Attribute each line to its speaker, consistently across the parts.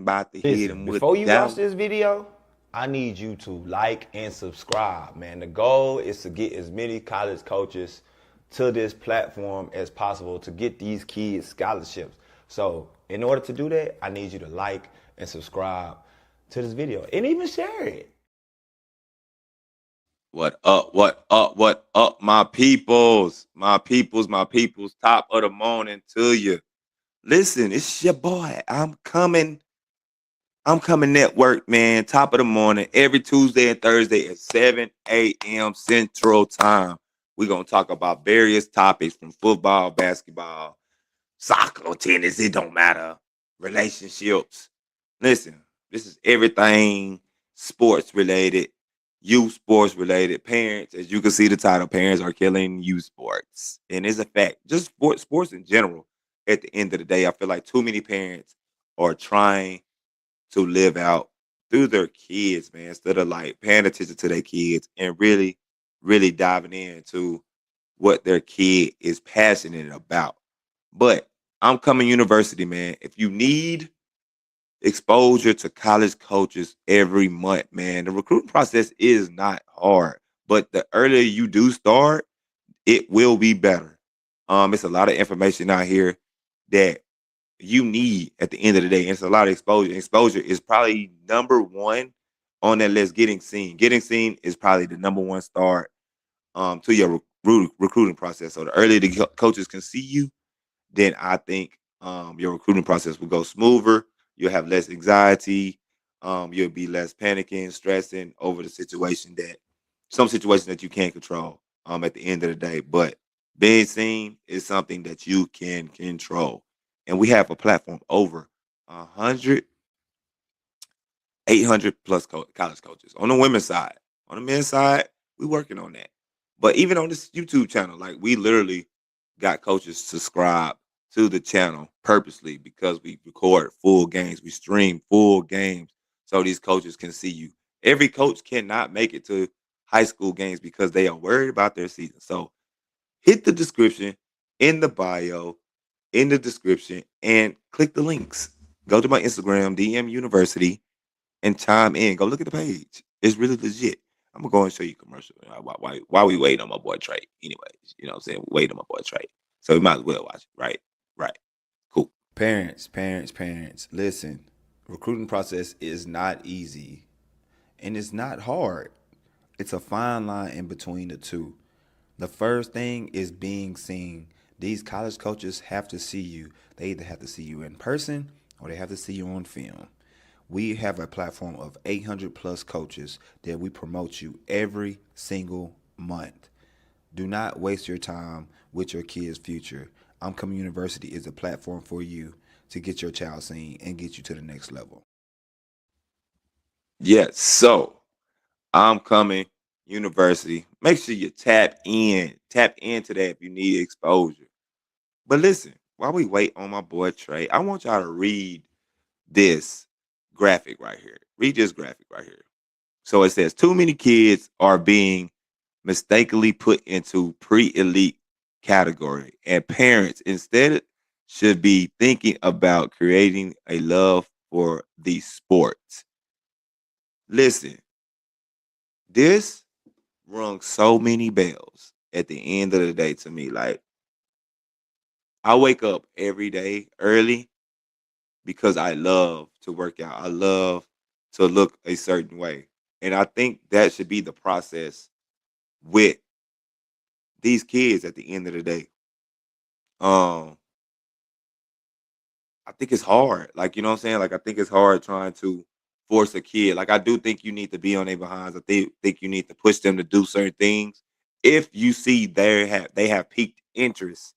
Speaker 1: about to hit
Speaker 2: Listen,
Speaker 1: him with
Speaker 2: before you watch
Speaker 1: that.
Speaker 2: this video, I need you to like and subscribe, man. The goal is to get as many college coaches to this platform as possible to get these kids scholarships. So, in order to do that, I need you to like and subscribe to this video and even share it.
Speaker 1: What up? What up? What up, my peoples? My peoples, my peoples. Top of the morning to you. Listen, it's your boy. I'm coming. I'm coming network, man. Top of the morning, every Tuesday and Thursday at 7 a.m. Central Time. We're going to talk about various topics from football, basketball, soccer, tennis. It don't matter. Relationships. Listen, this is everything sports related, youth sports related. Parents, as you can see the title, parents are killing youth sports. And it's a fact. Just sports in general. At the end of the day, I feel like too many parents are trying to live out through their kids, man, instead of like paying attention to their kids and really, really diving into what their kid is passionate about. But I'm coming university, man. If you need exposure to college coaches every month, man, the recruiting process is not hard. But the earlier you do start, it will be better. It's a lot of information out here that you need at the end of the day. And it's a lot of exposure. Exposure is probably number one on that list. Getting seen. Getting seen is probably the number one start to your recruiting process. So the earlier the coaches can see you, then I think your recruiting process will go smoother. You'll have less anxiety. You'll be less panicking, stressing over the situation that some situations that you can't control at the end of the day. But being seen is something that you can control. And we have a platform over 100, 800 plus college coaches on the women's side. On the men's side, we're working on that. But even on this YouTube channel, like we literally got coaches subscribe to the channel purposely because we record full games, we stream full games so these coaches can see you. Every coach cannot make it to high school games because they are worried about their season. So hit the description in the bio, in the description, and click the links. Go to my Instagram, DM University, and chime in. Go look at the page. It's really legit. I'm gonna go and show you commercial. Why we waiting on my boy Trey? Anyways, you know what I'm saying? Wait on my boy Trey. So we might as well watch it. Right? Right. Cool.
Speaker 2: Parents, listen. Recruiting process is not easy and it's not hard. It's a fine line in between the two. The first thing is being seen. These college coaches have to see you. They either have to see you in person or they have to see you on film. We have a platform of 800 plus coaches that we promote you every single month. Do not waste your time with your kid's future. IMCOMING University is a platform for you to get your child seen and get you to the next level.
Speaker 1: Yes. So I'm coming university. Make sure you tap in. Tap into that if you need exposure. But listen, while we wait on my boy Trey, I want y'all to read this graphic right here. Read this graphic right here. So it says too many kids are being mistakenly put into pre-elite category, and parents instead should be thinking about creating a love for the sport. Listen, this rung so many bells at the end of the day to me. Like I wake up every day early because I love to work out. I love to look a certain way. And I think that should be the process with these kids at the end of the day. Um, I think it's hard. Like, you know what I'm saying? Like I think it's hard trying to force a kid. Like I do think you need to be on their behinds. I think you need to push them to do certain things if you see they have peaked interest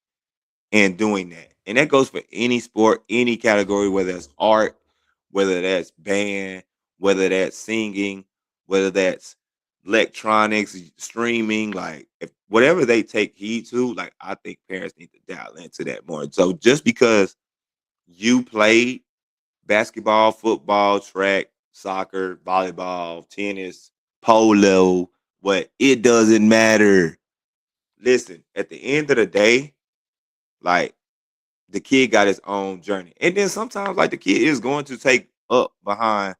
Speaker 1: in doing that. And that goes for any sport, any category, whether it's art, whether that's band, whether that's singing, whether that's electronics, streaming, like if whatever they take heed to, like I think parents need to dial into that more. So just because you played basketball, football, track, soccer, volleyball, tennis, polo, what it doesn't matter. Listen, at the end of the day, like the kid got his own journey. And then sometimes like the kid is going to take up behind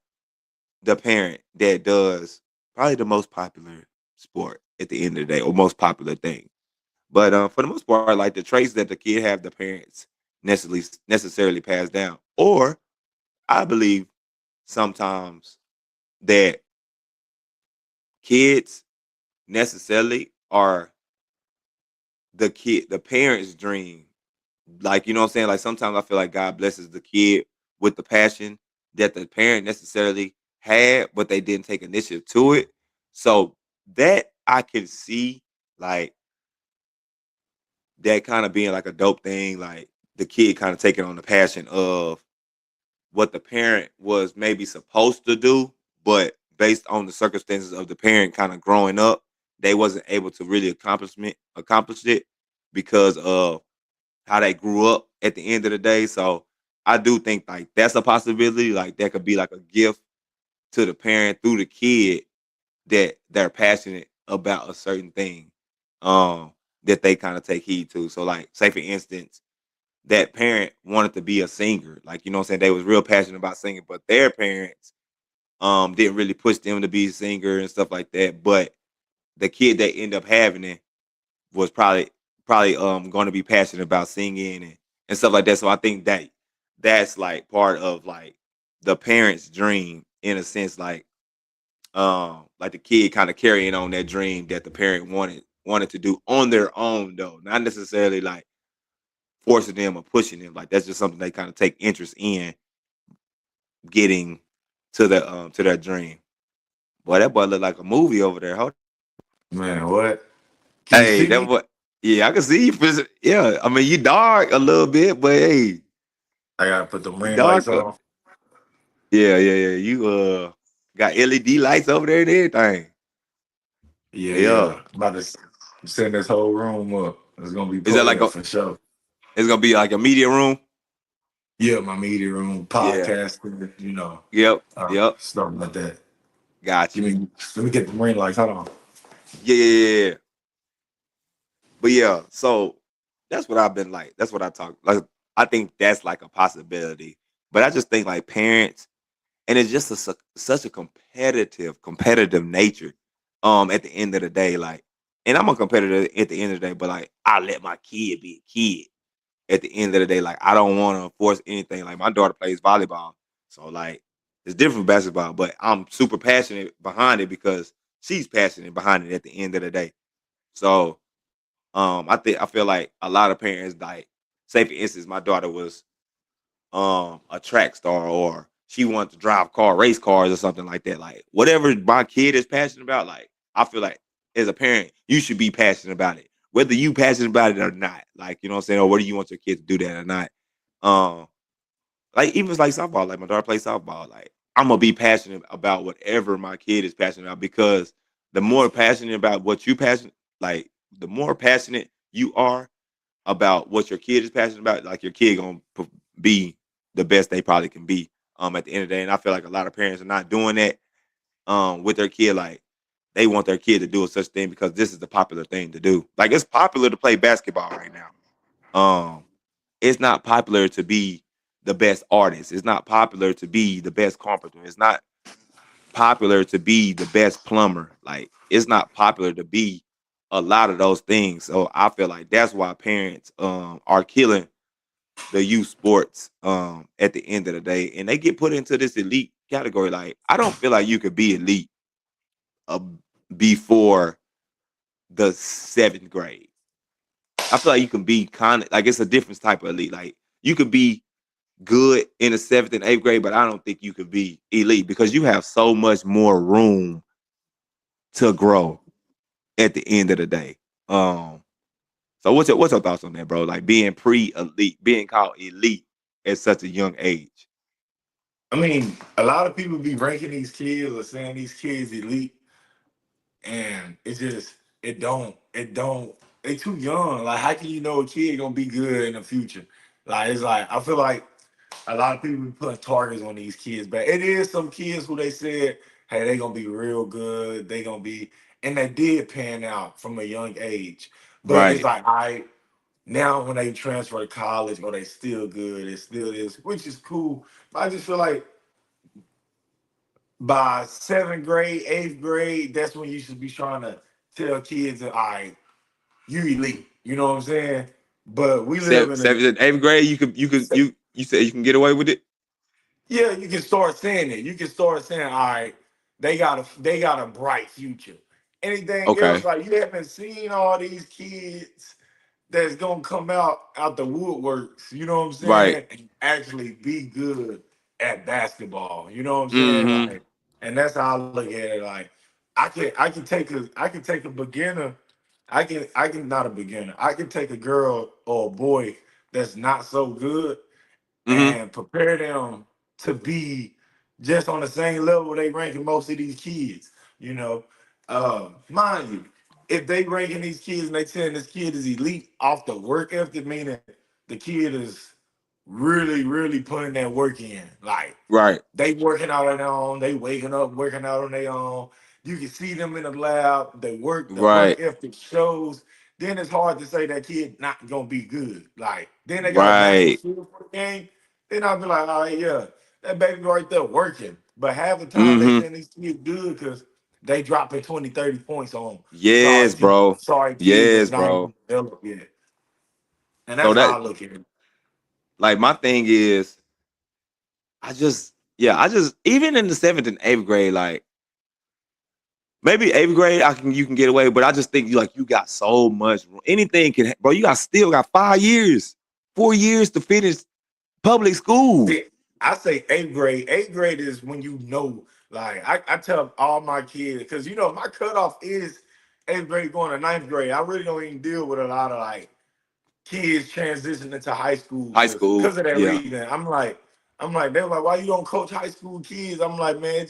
Speaker 1: the parent that does probably the most popular sport at the end of the day, or most popular thing. But for the most part, like the traits that the kid have, the parents necessarily pass down. Or I believe sometimes that kids necessarily are the parents' dream. Like, you know what I'm saying? Like sometimes I feel like God blesses the kid with the passion that the parent necessarily had, but they didn't take initiative to it. So that I can see like that kind of being like a dope thing, like the kid kind of taking on the passion of what the parent was maybe supposed to do, but based on the circumstances of the parent kind of growing up, they wasn't able to really accomplish it because of how they grew up at the end of the day. So I do think like that's a possibility. Like that could be like a gift to the parent through the kid that they're passionate about a certain thing um that they kind of take heed to. So like say for instance, that parent wanted to be a singer. Like, you know what I'm saying? They was real passionate about singing, but their parents didn't really push them to be a singer and stuff like that. But the kid that ended up having it was probably going to be passionate about singing and stuff like that. So I think that that's like part of like the parent's dream in a sense, like the kid kind of carrying on that dream that the parent wanted to do on their own though, not necessarily like forcing them or pushing them. Like that's just something they kind of take interest in getting to their dream. Boy, that boy look like a movie over there. Hold
Speaker 3: Man, what? Can you
Speaker 1: Hey,
Speaker 3: see
Speaker 1: that
Speaker 3: me?
Speaker 1: boy. Yeah, I can see you. Yeah, I mean you dark a little bit, but hey,
Speaker 3: I gotta put the
Speaker 1: you
Speaker 3: ring lights
Speaker 1: dark.
Speaker 3: on.
Speaker 1: Yeah, yeah, yeah. You got LED lights over there and everything.
Speaker 3: Yeah,
Speaker 1: Yeah.
Speaker 3: yeah. I'm about to send this whole room up. It's gonna be
Speaker 1: Is that like
Speaker 3: playing
Speaker 1: a?
Speaker 3: for sure.
Speaker 1: It's gonna be like a media room.
Speaker 3: Yeah, my media room,
Speaker 1: Yeah.
Speaker 3: podcasting,
Speaker 1: Yep. Yep.
Speaker 3: stuff like that.
Speaker 1: Got
Speaker 3: Give
Speaker 1: you.
Speaker 3: me, let me get the ring lights. Hold on.
Speaker 1: Yeah, yeah, yeah, yeah. But yeah, so that's what I've been like. That's what I talk like. I think that's like a possibility. But I just think like parents, and it's just such a competitive nature. At the end of the day, like, and I'm a competitor at the end of the day, but like, I let my kid be a kid. At the end of the day, like, I don't want to force anything. Like, my daughter plays volleyball, so like, it's different from basketball, but I'm super passionate behind it because she's passionate behind it. At the end of the day, so I feel like a lot of parents like, say for instance, my daughter was a track star or she wanted to drive race cars or something like that. Like whatever my kid is passionate about, like I feel like as a parent, you should be passionate about it. Whether you passionate about it or not. Like, you know what I'm saying? Or whether you want your kid to do that or not. Um, like even like softball, like my daughter plays softball. Like I'm gonna be passionate about whatever my kid is passionate about because the more passionate about what you passionate, like the more passionate you are about what your kid is passionate about, like your kid gonna be the best they probably can be. At the end of the day, and I feel like a lot of parents are not doing that with their kid. Like they want their kid to do a such thing because this is the popular thing to do. Like it's popular to play basketball right now. It's not popular to be the best artist. It's not popular to be the best carpenter. It's not popular to be the best plumber. Like it's not popular to be a lot of those things. So I feel like that's why parents are killing the youth sports at the end of the day, and they get put into this elite category. Like I don't feel like you could be elite uh, before the seventh grade. I feel like you can be kind of like it's a different type of elite. Like you could be good in the seventh and eighth grade, but I don't think you could be elite because you have so much more room to grow at the end of the day. Um, so what's your thoughts on that, bro? Like being pre-elite, being called elite at such a young age.
Speaker 3: I mean, a lot of people be ranking these kids or saying these kids elite, and it just it don't they too young. Like, how can you know a kid gonna be good in the future? Like, it's like I feel like a lot of people be putting targets on these kids, but it is some kids who they said, hey, they gonna be real good, they gonna be, and they did pan out from a young age. But it's
Speaker 1: Right.
Speaker 3: like, I now when they transfer to college, or they still good, it still is, which is cool. But I just feel like by 7th grade, 8th grade, that's when you should be trying to tell kids that, all right, you elite. You know what I'm saying? But we live in a,
Speaker 1: Seventh and eighth grade, you said you can get away with it.
Speaker 3: yeah, you can start saying it. You can start saying, all right, they got a bright future. Anything else,
Speaker 1: Okay.
Speaker 3: like you haven't seen all these kids that's gonna come out the woodworks, you know what I'm
Speaker 1: Right.
Speaker 3: saying, and actually be good at basketball. You know what I'm saying?
Speaker 1: Mm-hmm.
Speaker 3: Like, and that's how I look at it. Like, I can take a beginner, I can not a beginner. I can take a girl or a boy that's not so good
Speaker 1: Mm-hmm.
Speaker 3: and prepare them to be just on the same level they ranking most of these kids. You know, mind you, if they ranking these kids and they saying this kid is elite off the work ethic, meaning the kid is really, really putting that work in. Like
Speaker 1: Right.
Speaker 3: they working out on their own, they waking up, working out on their own. You can see them in the lab, the work
Speaker 1: Right.
Speaker 3: ethic shows. Then it's hard to say that kid not gonna be good. Like then they got a natural
Speaker 1: Right.
Speaker 3: feel for the game. Then I'll be like, all right, yeah, that baby right there working. But half the time they
Speaker 1: Mm-hmm.
Speaker 3: saying these kids good because they dropping 20, 30 points on
Speaker 1: Yes, bro.
Speaker 3: sorry kids that's
Speaker 1: Yes,
Speaker 3: not
Speaker 1: bro.
Speaker 3: even developed yet. And
Speaker 1: So
Speaker 3: that's how
Speaker 1: that
Speaker 3: I look at it.
Speaker 1: like my thing is I just even in the seventh and eighth grade, like maybe eighth grade, you can get away, but I just think you got so much room. Anything can, bro. You got still got 5 years, 4 years to finish public school.
Speaker 3: See, I say 8th grade. 8th grade is when you know, like I tell all my kids, because my cutoff is 8th grade going to 9th grade. I really don't even deal with a lot of like kids transitioning to high school
Speaker 1: High
Speaker 3: because
Speaker 1: school,
Speaker 3: of that
Speaker 1: yeah.
Speaker 3: reason. I'm like, they're like, why you don't coach high school kids? I'm like, man,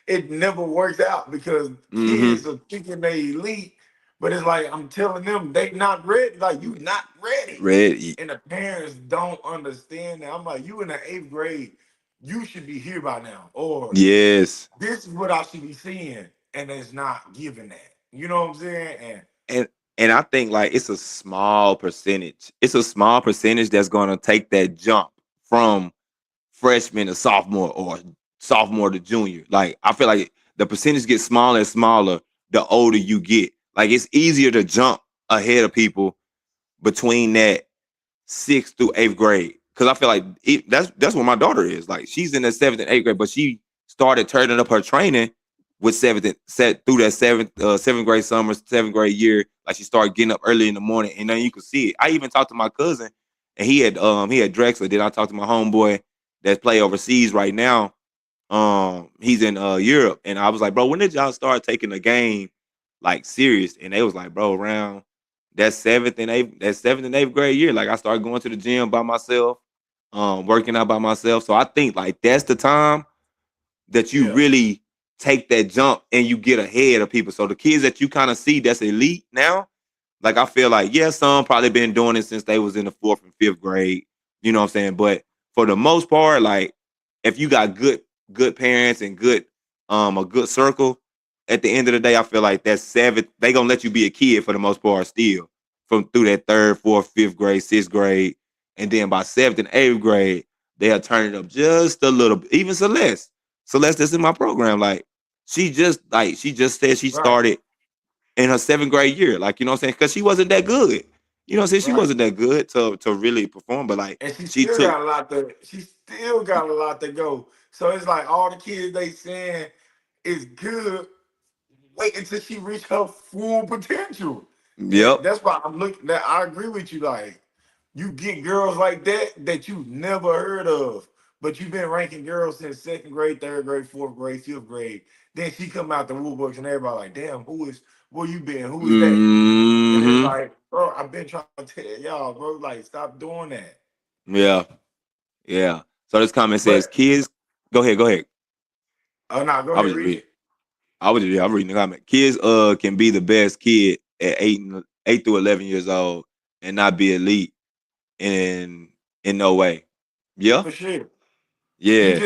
Speaker 3: it never works out because
Speaker 1: Mm-hmm.
Speaker 3: kids are thinking they elite, but it's like I'm telling them they not ready. Like you not ready.
Speaker 1: Red,
Speaker 3: And the parents don't understand that. I'm like, you in the 8th grade, you should be here by now. Or
Speaker 1: yes.
Speaker 3: this is what I should be seeing. And it's not giving that. You know what I'm saying? And
Speaker 1: And I think like it's a small percentage. It's a small percentage that's gonna take that jump from freshman to sophomore or sophomore to junior. Like I feel like the percentage gets smaller and smaller the older you get. Like it's easier to jump ahead of people between that sixth through eighth grade. Cause I feel like that's what my daughter is. Like she's in the seventh and eighth grade, but she started turning up her training with seventh and set through that seventh grade summer, seventh grade year. Like she started getting up early in the morning, and then you could see it. I even talked to my cousin, and he had Drexler. Then I talked to my homeboy that's play overseas right now. He's in Europe, and I was like, bro, when did y'all start taking the game like serious? And they was like, bro, around that seventh and eighth grade year. Like I started going to the gym by myself, working out by myself. So I think like that's the time that you
Speaker 3: yeah,
Speaker 1: really take that jump and you get ahead of people. So the kids that you kind of see that's elite now, like I feel like, yeah, some probably been doing it since they was in the fourth and fifth grade. You know what I'm saying? But for the most part, like if you got good parents and a good circle, at the end of the day, I feel like that seventh, they gonna let you be a kid for the most part still. From through that third, fourth, fifth grade, sixth grade. And then by seventh and eighth grade, they'll turn it up just a little bit. Even Celeste. Celeste that's in my program. Like she just said she
Speaker 3: right,
Speaker 1: started in her seventh grade year. Like, you know what I'm saying? Because she wasn't that good. You know what I'm saying? She
Speaker 3: right.
Speaker 1: wasn't that good to really perform, but like
Speaker 3: And
Speaker 1: she took
Speaker 3: she still got a lot to go. So it's like all the kids they saying is good. Wait until she reach her full potential. And
Speaker 1: yep.
Speaker 3: that's why I'm looking that I agree with you. Like you get girls like that you never heard of, but you've been ranking girls since 2nd grade, 3rd grade, 4th grade, 5th grade. Then she come out the woodworks and everybody like, damn, where you been? Who is that? And it's
Speaker 1: Hmm.
Speaker 3: like, bro, I've been trying to tell y'all, bro, like stop doing that.
Speaker 1: Yeah. Yeah. So this comment says,
Speaker 3: But
Speaker 1: kids, go ahead, go ahead.
Speaker 3: oh no, go
Speaker 1: I
Speaker 3: ahead,
Speaker 1: was just
Speaker 3: read
Speaker 1: reading.
Speaker 3: it.
Speaker 1: I'm reading the comment. Kids can be the best kid at 8 through 11 years old and not be elite in no way. Yeah.
Speaker 3: For sure.
Speaker 1: Yeah.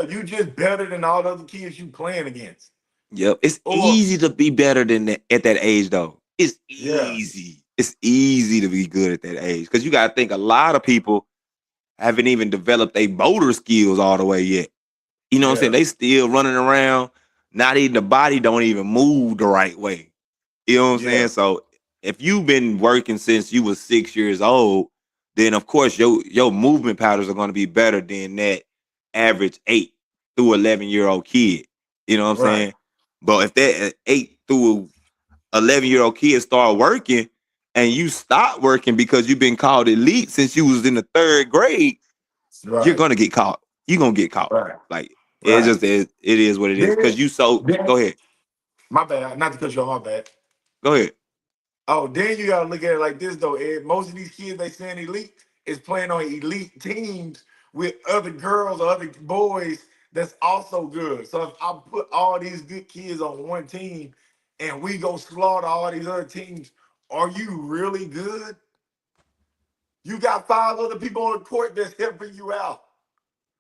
Speaker 3: You just better than all the other kids you playing against.
Speaker 1: Yep. It's
Speaker 3: Or
Speaker 1: easy to be better than that at that age though. It's
Speaker 3: yeah,
Speaker 1: easy. It's easy to be good at that age. Because you gotta think a lot of people haven't even developed their motor skills all the way yet. You know what I'm saying?
Speaker 3: Yeah.
Speaker 1: They still running around, not even the body don't even move the right way. You know what I'm saying?
Speaker 3: Yeah.
Speaker 1: So if you've been working since you was 6 years old, then of course your movement patterns are going to be better than that average 8 through 11-year-old kid. You know what I'm
Speaker 3: Right.
Speaker 1: saying? But if that 8 through 11-year-old kid start working and you stop working because you've been called elite since you was in the third grade, you're
Speaker 3: Right.
Speaker 1: gonna get caught. You're gonna get caught.
Speaker 3: Right.
Speaker 1: Like it
Speaker 3: Right.
Speaker 1: just is. It is what it is.
Speaker 3: Then,
Speaker 1: Cause you so.
Speaker 3: then,
Speaker 1: Go ahead.
Speaker 3: my bad. Not to cut you off. My bad.
Speaker 1: Go ahead.
Speaker 3: Oh, then you gotta look at it like this though, Ed. Most of these kids they saying elite is playing on elite teams with other girls or other boys that's also good. So if I put all these good kids on one team and we go slaughter all these other teams, are you really good? You got five other people on the court that's helping you out.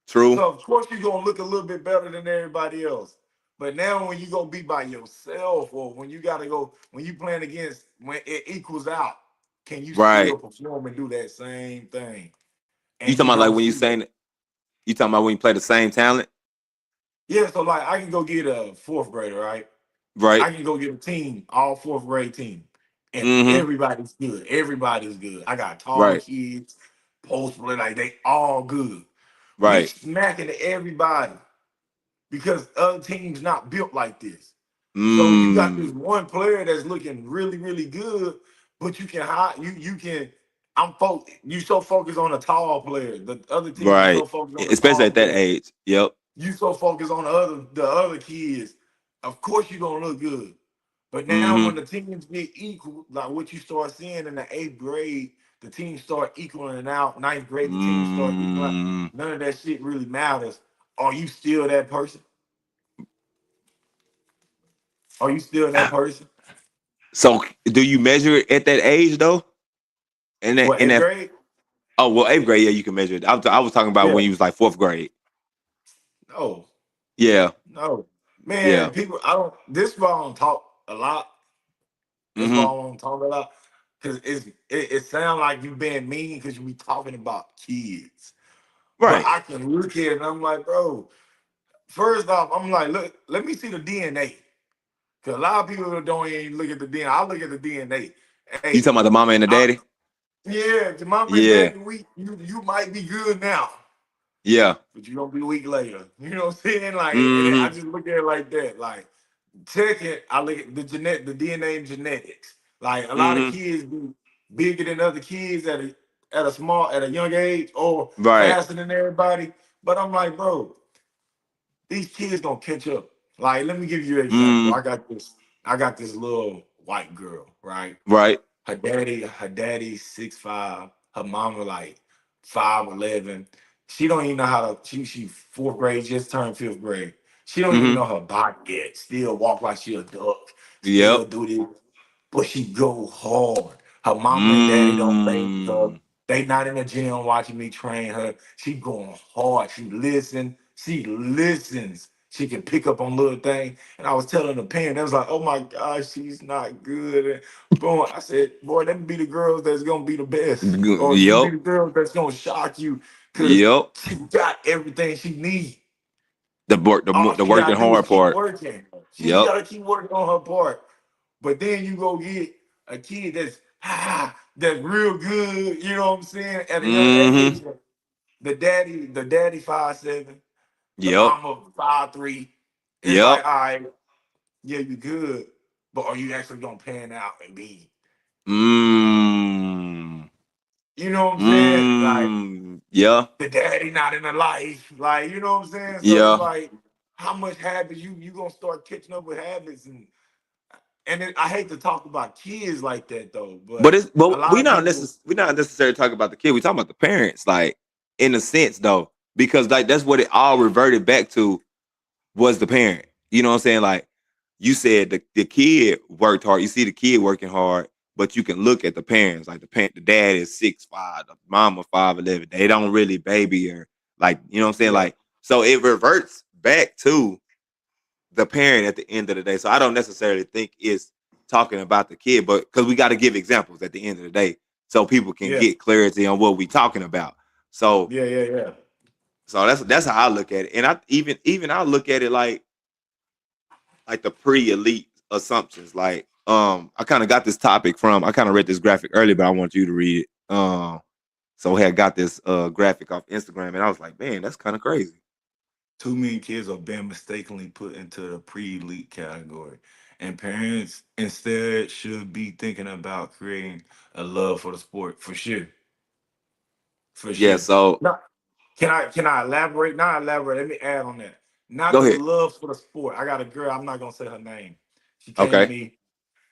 Speaker 1: True.
Speaker 3: So of course you're gonna look a little bit better than everybody else. But now when you go be by yourself, or when you gotta go, when you playing against, when it equals out, can you
Speaker 1: Right.
Speaker 3: still perform and do that same thing?
Speaker 1: You
Speaker 3: And you
Speaker 1: talking about like
Speaker 3: don't
Speaker 1: when you
Speaker 3: see that.
Speaker 1: saying you talking about when you play the same talent,
Speaker 3: Yeah, so like I can go get a fourth grader, right?
Speaker 1: right?
Speaker 3: I can go get a team, all fourth grade team, and
Speaker 1: Mm-hmm.
Speaker 3: everybody's good. Everybody's good. I got tall
Speaker 1: Right.
Speaker 3: kids, post play, like they all good. We
Speaker 1: Right.
Speaker 3: smacking everybody because other teams not built like this. So you got this
Speaker 1: Mm.
Speaker 3: one player that's looking really, really good, but you can hide you can you so focused on a tall player. The other team is so
Speaker 1: Right.
Speaker 3: focused on the
Speaker 1: Especially
Speaker 3: tall
Speaker 1: at that
Speaker 3: player.
Speaker 1: age. Yep.
Speaker 3: You so focused on the other kids. Of course you're gonna look good. But now when
Speaker 1: Mm-hmm.
Speaker 3: the teams get equal, like what you start seeing in the eighth grade, the teams start equaling out. Ninth grade, the teams start equaling out.
Speaker 1: Mm.
Speaker 3: None of that shit really matters. Are you still that person? Are you still that person?
Speaker 1: So do you measure it at that age though? And that
Speaker 3: What,
Speaker 1: in
Speaker 3: eighth
Speaker 1: that
Speaker 3: grade?
Speaker 1: oh well, eighth grade, yeah, you can measure it. I was talking about
Speaker 3: Yeah.
Speaker 1: when you was like fourth grade.
Speaker 3: No,
Speaker 1: Yeah.
Speaker 3: no.
Speaker 1: Yeah.
Speaker 3: Man, people, I don't, this is why I don't talk a lot. This is why I
Speaker 1: Mm-hmm.
Speaker 3: don't talk a lot. Because it sounds like you being mean because you be talking about kids. But
Speaker 1: Right.
Speaker 3: I can look at it and I'm like, bro, first off, I'm like, look, let me see the DNA. Because a lot of people don't even look at the DNA. I look at the DNA.
Speaker 1: You
Speaker 3: Hey,
Speaker 1: talking about the mama and the daddy?
Speaker 3: yeah, the mama and
Speaker 1: Yeah.
Speaker 3: daddy weak. You might be good now,
Speaker 1: Yeah.
Speaker 3: but you're going to be weak later. You know what I'm saying? Like, and I
Speaker 1: Mm-hmm.
Speaker 3: just look at it like that. Like, second, I look at the DNA and genetics. Like, a lot of
Speaker 1: Mm-hmm.
Speaker 3: kids be bigger than other kids at a young age or
Speaker 1: Right.
Speaker 3: faster than everybody. But I'm like, bro, these kids gonna catch up. Like, let me give you an example.
Speaker 1: Mm.
Speaker 3: I got this little white girl, right?
Speaker 1: Right.
Speaker 3: Her daddy 6'5", her mama like 5'11". She don't even know how to she fourth grade, just turned fifth grade. She don't even
Speaker 1: Mm-hmm.
Speaker 3: know her body yet. Still walk like she a duck. Still
Speaker 1: Yep.
Speaker 3: do this, but she go hard. Her mama and daddy don't baby her.
Speaker 1: Mm.
Speaker 3: They not in the gym watching me train her. She going hard. She listen. She listens. She can pick up on little things. And I was telling the parent, I was like, oh my gosh, she's not good. And boom, I said, boy, them be the girls that's gonna be the best. Or them be
Speaker 1: Yep.
Speaker 3: the girls that's gonna shock you because
Speaker 1: Yep.
Speaker 3: she got everything she needs.
Speaker 1: The work,
Speaker 3: All
Speaker 1: the
Speaker 3: she
Speaker 1: working
Speaker 3: gotta do is
Speaker 1: hard
Speaker 3: keep
Speaker 1: part.
Speaker 3: working. She just
Speaker 1: Yep.
Speaker 3: gotta keep working on her part. But then you go get a kid that's real good, you know what I'm saying? At a young
Speaker 1: Mm-hmm.
Speaker 3: age, the daddy 5'7", the
Speaker 1: Yep.
Speaker 3: mama 5'3". It's
Speaker 1: Yep.
Speaker 3: like, all right, yeah, you good, but are you actually gonna pan out and be,
Speaker 1: Mm.
Speaker 3: you know what I'm saying? Like
Speaker 1: Yeah.
Speaker 3: the daddy not in the life, like you know what I'm saying? So it's
Speaker 1: Yeah.
Speaker 3: like, how much habits you gonna start catching up with habits I hate to talk about kids like that though,
Speaker 1: But
Speaker 3: but
Speaker 1: it's
Speaker 3: a
Speaker 1: but
Speaker 3: lot of people,
Speaker 1: we're not necessarily talking about the kid. We talking about the parents, like in a sense though, because like that's what it all reverted back to was the parent. You know what I'm saying? Like you said the kid worked hard. You see the kid working hard, but you can look at the parents. Like the dad is 6'5", the mama 5'11". They don't really baby her. Like, you know what I'm saying?
Speaker 3: yeah,
Speaker 1: Like, so it reverts back to the parent at the end of the day. So I don't necessarily think it's talking about the kid, but because we got to give examples at the end of the day so people can
Speaker 3: yeah,
Speaker 1: get clarity on what we talking about. So
Speaker 3: yeah, yeah, yeah.
Speaker 1: So that's how I look at it. And I even I look at it like the pre-elite assumptions. Like I kind of got this topic from I kind of read this graphic earlier, but I want you to read it. So I had got this graphic off Instagram, and I was like, man, that's kind of crazy.
Speaker 3: Too many kids are being mistakenly put into the pre-elite category, and parents instead should be thinking about creating a love for the sport. For sure, for
Speaker 1: Yeah.
Speaker 3: sure.
Speaker 1: So
Speaker 3: No, can I elaborate? Not elaborate. Let me add on that. Not
Speaker 1: go
Speaker 3: the
Speaker 1: ahead.
Speaker 3: love for the sport. I got a girl. I'm not gonna say her name. She came to
Speaker 1: Okay.
Speaker 3: me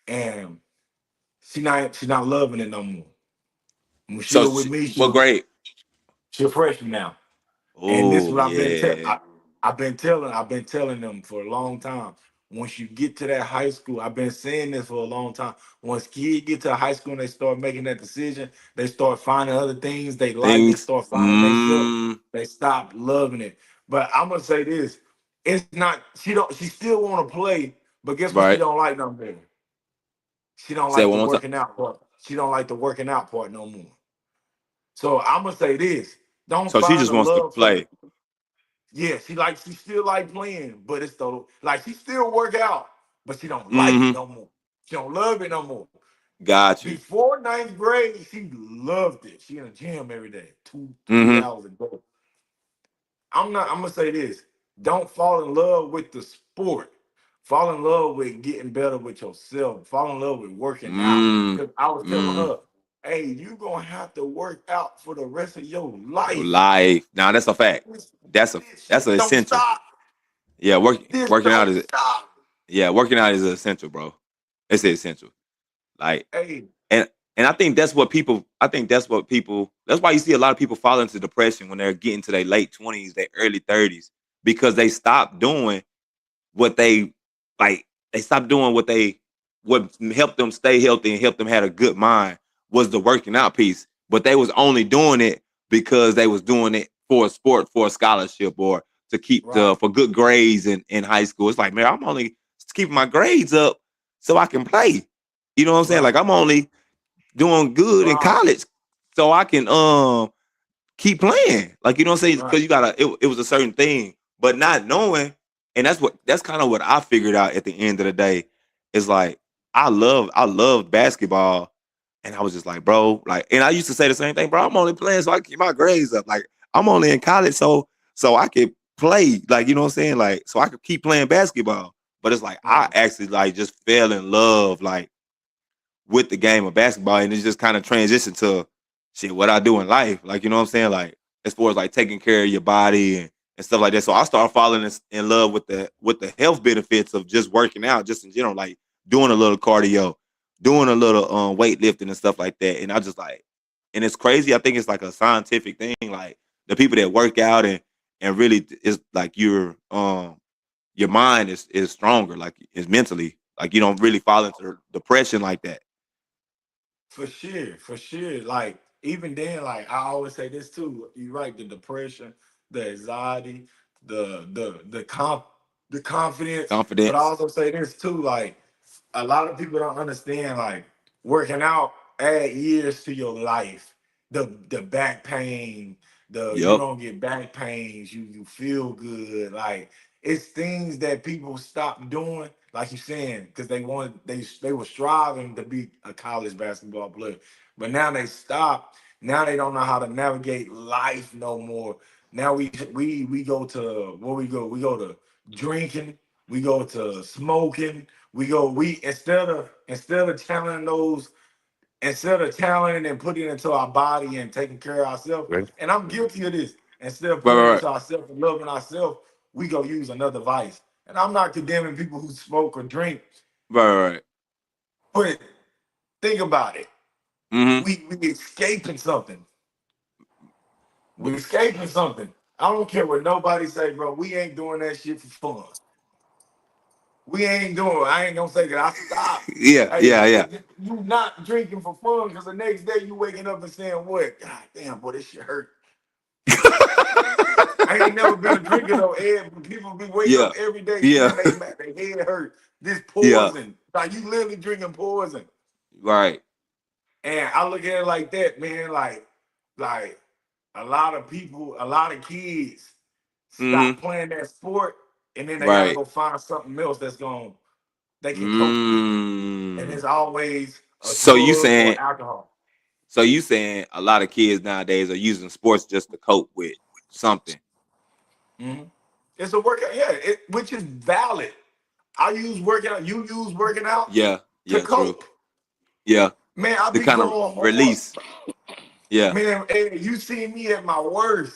Speaker 3: and she not loving it no more. When she
Speaker 1: So
Speaker 3: was with me,
Speaker 1: what grade?
Speaker 3: she a freshman now. And this is
Speaker 1: Oh
Speaker 3: what
Speaker 1: yeah.
Speaker 3: I've been telling them for a long time. Once you get to that high school, I've been saying this for a long time. Once kids get to high school and they start making that decision, they start finding other things they like, they
Speaker 1: Things.
Speaker 3: start finding themselves, they stop loving it. But I'm gonna say this: it's not she still want to play, but guess what she
Speaker 1: Right.
Speaker 3: don't like no more? She don't
Speaker 1: Say it
Speaker 3: like
Speaker 1: one
Speaker 3: the
Speaker 1: more time.
Speaker 3: working out part. She don't like the working out part no more. So I'm gonna say this: don't
Speaker 1: So she
Speaker 3: find
Speaker 1: just
Speaker 3: the
Speaker 1: wants to
Speaker 3: love for the.
Speaker 1: play.
Speaker 3: Yeah, she still like playing, but it's the like she still work out, but she don't like it
Speaker 1: Mm-hmm.
Speaker 3: no more. She don't love it no more.
Speaker 1: Got you.
Speaker 3: Before ninth grade, she loved it. She in the gym every day, two, three
Speaker 1: Mm-hmm.
Speaker 3: hours a day. I'm gonna say this. Don't fall in love with the sport. Fall in love with getting better with yourself. Fall in love with working out.
Speaker 1: Mm.
Speaker 3: Because I was telling
Speaker 1: Mm.
Speaker 3: her, hey, you gonna have to work out for the rest of your
Speaker 1: Your
Speaker 3: life.
Speaker 1: life. Now that's a fact.
Speaker 3: This
Speaker 1: That's an
Speaker 3: shit don't
Speaker 1: essential.
Speaker 3: stop.
Speaker 1: Yeah,
Speaker 3: This
Speaker 1: working out
Speaker 3: don't
Speaker 1: is
Speaker 3: stop.
Speaker 1: yeah, working out is essential, bro. It's essential. Like
Speaker 3: Hey,
Speaker 1: and and I think that's why you see a lot of people fall into depression when they're getting to their late 20s, their early 30s, because they stop doing what they like they stopped doing what helped them stay healthy and helped them have a good mind was the working out piece. But they was only doing it because they was doing it for a sport, for a scholarship, or to keep
Speaker 3: right,
Speaker 1: for good grades in high school. It's like, man, I'm only keeping my grades up so I can play. You know what I'm saying? Like
Speaker 3: right,
Speaker 1: I'm only doing good in
Speaker 3: right,
Speaker 1: college so I can keep playing. Like, you know what I'm saying?
Speaker 3: right.
Speaker 1: Because it was a certain thing, but not knowing, and that's kind of what I figured out at the end of the day. Is like I love basketball, and I was just like, bro, like, and I used to say the same thing, bro. I'm only playing so I can keep my grades up. Like, I'm only in college so I could play, like, you know what I'm saying, like, so I could keep playing basketball. But it's like I
Speaker 3: Mm.
Speaker 1: actually like just fell in love, like with the game of basketball, and it just kind of transitioned to shit what I do in life. Like, you know what I'm saying? Like as far as like taking care of your body and stuff like that. So I started falling in love with the health benefits of just working out, just in general, like doing a little cardio, doing a little weightlifting and stuff like that. And I just like, and it's crazy. I think it's like a scientific thing. Like the people that work out and really is like your mind is stronger, like is mentally, like you don't really fall into depression like that.
Speaker 3: For sure, for sure. Like even then, like I always say this too. You're right. The depression, the anxiety, the confidence. But I
Speaker 1: Confidence.
Speaker 3: also say this too. Like a lot of people don't understand. Like working out add years to your life. The back pain. The you
Speaker 1: Yep.
Speaker 3: don't get back pains. You feel good. Like it's things that people stop doing, like you saying, because they were striving to be a college basketball player, but now they stop. Now they don't know how to navigate life no more. Now we go to where we go. We go to drinking. We go to smoking. We instead of channeling those instead of channeling and putting it into our body and taking care of ourselves.
Speaker 1: Right.
Speaker 3: And I'm guilty of this. Instead of
Speaker 1: Right.
Speaker 3: putting it
Speaker 1: Right.
Speaker 3: into ourselves and loving ourselves, we go use another vice. And I'm not condemning people who smoke or drink,
Speaker 1: Right. Right. Right.
Speaker 3: but think about it.
Speaker 1: Mm-hmm.
Speaker 3: We escaping something. We escaping something. I don't care what nobody say, bro. We ain't doing that shit for fun. We ain't doing. I ain't gonna say that I stopped.
Speaker 1: Yeah.
Speaker 3: Hey,
Speaker 1: Yeah. Yeah.
Speaker 3: you not drinking for fun because the next day you waking up and saying, "What? God damn, boy, this shit hurt." I ain't never been a drinker though, Ed. But people be waking
Speaker 1: Yeah.
Speaker 3: up every day
Speaker 1: Yeah.
Speaker 3: saying they head hurt. This
Speaker 1: Yeah.
Speaker 3: poison, like you literally drinking poison.
Speaker 1: Right.
Speaker 3: And I look at it like that, man. Like a lot of kids stop
Speaker 1: Mm-hmm.
Speaker 3: playing that sport, and then they gotta
Speaker 1: Right.
Speaker 3: go find something else they can cope with, and
Speaker 1: Mm.
Speaker 3: it's always a
Speaker 1: So you
Speaker 3: drug or
Speaker 1: saying
Speaker 3: alcohol.
Speaker 1: a lot of kids nowadays are using sports just to cope with something.
Speaker 3: Hmm. It's a workout, yeah, which is valid. I use working out. You use working out
Speaker 1: Yeah.
Speaker 3: to
Speaker 1: Yeah. True.
Speaker 3: cope.
Speaker 1: Yeah.
Speaker 3: Man, I
Speaker 1: To
Speaker 3: be
Speaker 1: kind of
Speaker 3: going hard.
Speaker 1: release. Yeah.
Speaker 3: Man, hey, you see me at my worst.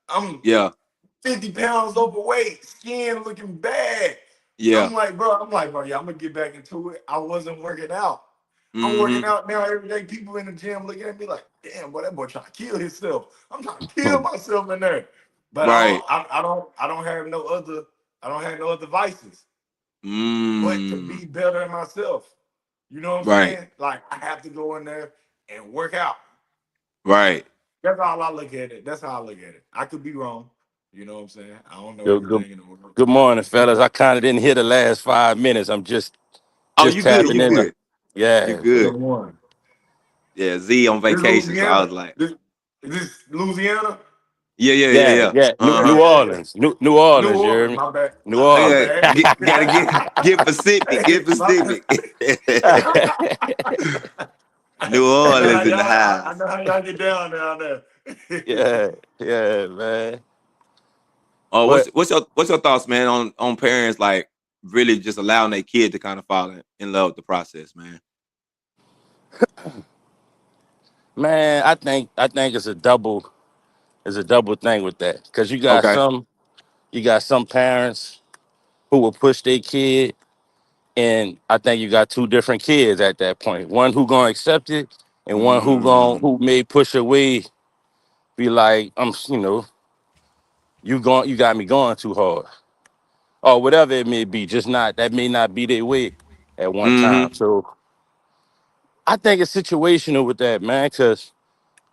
Speaker 3: I'm
Speaker 1: Yeah.
Speaker 3: 50 pounds overweight, skin looking bad.
Speaker 1: Yeah.
Speaker 3: I'm like, bro, yeah, I'm gonna get back into it. I wasn't working out. I'm working
Speaker 1: Mm-hmm.
Speaker 3: out now every day. People in the gym looking at me like, damn, boy, that boy trying to kill himself. I'm trying to kill myself in there. But
Speaker 1: Right.
Speaker 3: I don't have no other, I don't have no other vices but to
Speaker 1: Mm.
Speaker 3: be better in myself. You know what I'm
Speaker 1: Right.
Speaker 3: saying? Like I have to go in there and work out.
Speaker 1: Right.
Speaker 3: That's how I look at it. That's how I look at it. I could be wrong. You know what I'm saying? I don't know
Speaker 4: Good, good,
Speaker 3: everything in the world.
Speaker 4: good morning, fellas. I kind of didn't hear the last 5 minutes. I'm just
Speaker 1: Oh,
Speaker 4: just
Speaker 1: you good.
Speaker 4: tapping
Speaker 1: You
Speaker 4: in.
Speaker 1: good. You
Speaker 4: Yeah,
Speaker 3: Good
Speaker 1: good.
Speaker 3: morning.
Speaker 1: Yeah. Z on
Speaker 3: This
Speaker 1: vacation, so I
Speaker 3: Louisiana.
Speaker 1: was like,
Speaker 3: Is this Louisiana?
Speaker 1: yeah. Yeah. Yeah.
Speaker 4: yeah,
Speaker 1: Yeah.
Speaker 4: yeah. New,
Speaker 1: Uh
Speaker 3: Yeah,
Speaker 1: huh.
Speaker 4: New
Speaker 3: yeah, yeah.
Speaker 4: Orleans, New
Speaker 3: New
Speaker 4: Orleans. You hear
Speaker 3: Orleans.
Speaker 4: me?
Speaker 3: My bad.
Speaker 4: New
Speaker 3: My
Speaker 4: Orleans.
Speaker 3: bad.
Speaker 1: Gotta get Pacific. Get Pacific. New Orleans in the
Speaker 3: I
Speaker 1: house.
Speaker 3: know how y'all get down there.
Speaker 4: Yeah, yeah, man.
Speaker 1: Oh,
Speaker 4: But
Speaker 1: what's your thoughts, man, on parents like really just allowing their kid to kind of fall in love with the process, man?
Speaker 4: man, I think it's a double thing with that because
Speaker 1: Okay.
Speaker 4: you got some parents who will push their kid, and I think you got two different kids at that point. One who gonna accept it, and one
Speaker 1: Mm,
Speaker 4: who may push away, be like, you got me going too hard, or whatever it may be. Just not that may not be their way at one time.
Speaker 1: mm-hmm.
Speaker 4: So I think it's situational with that, man. Cause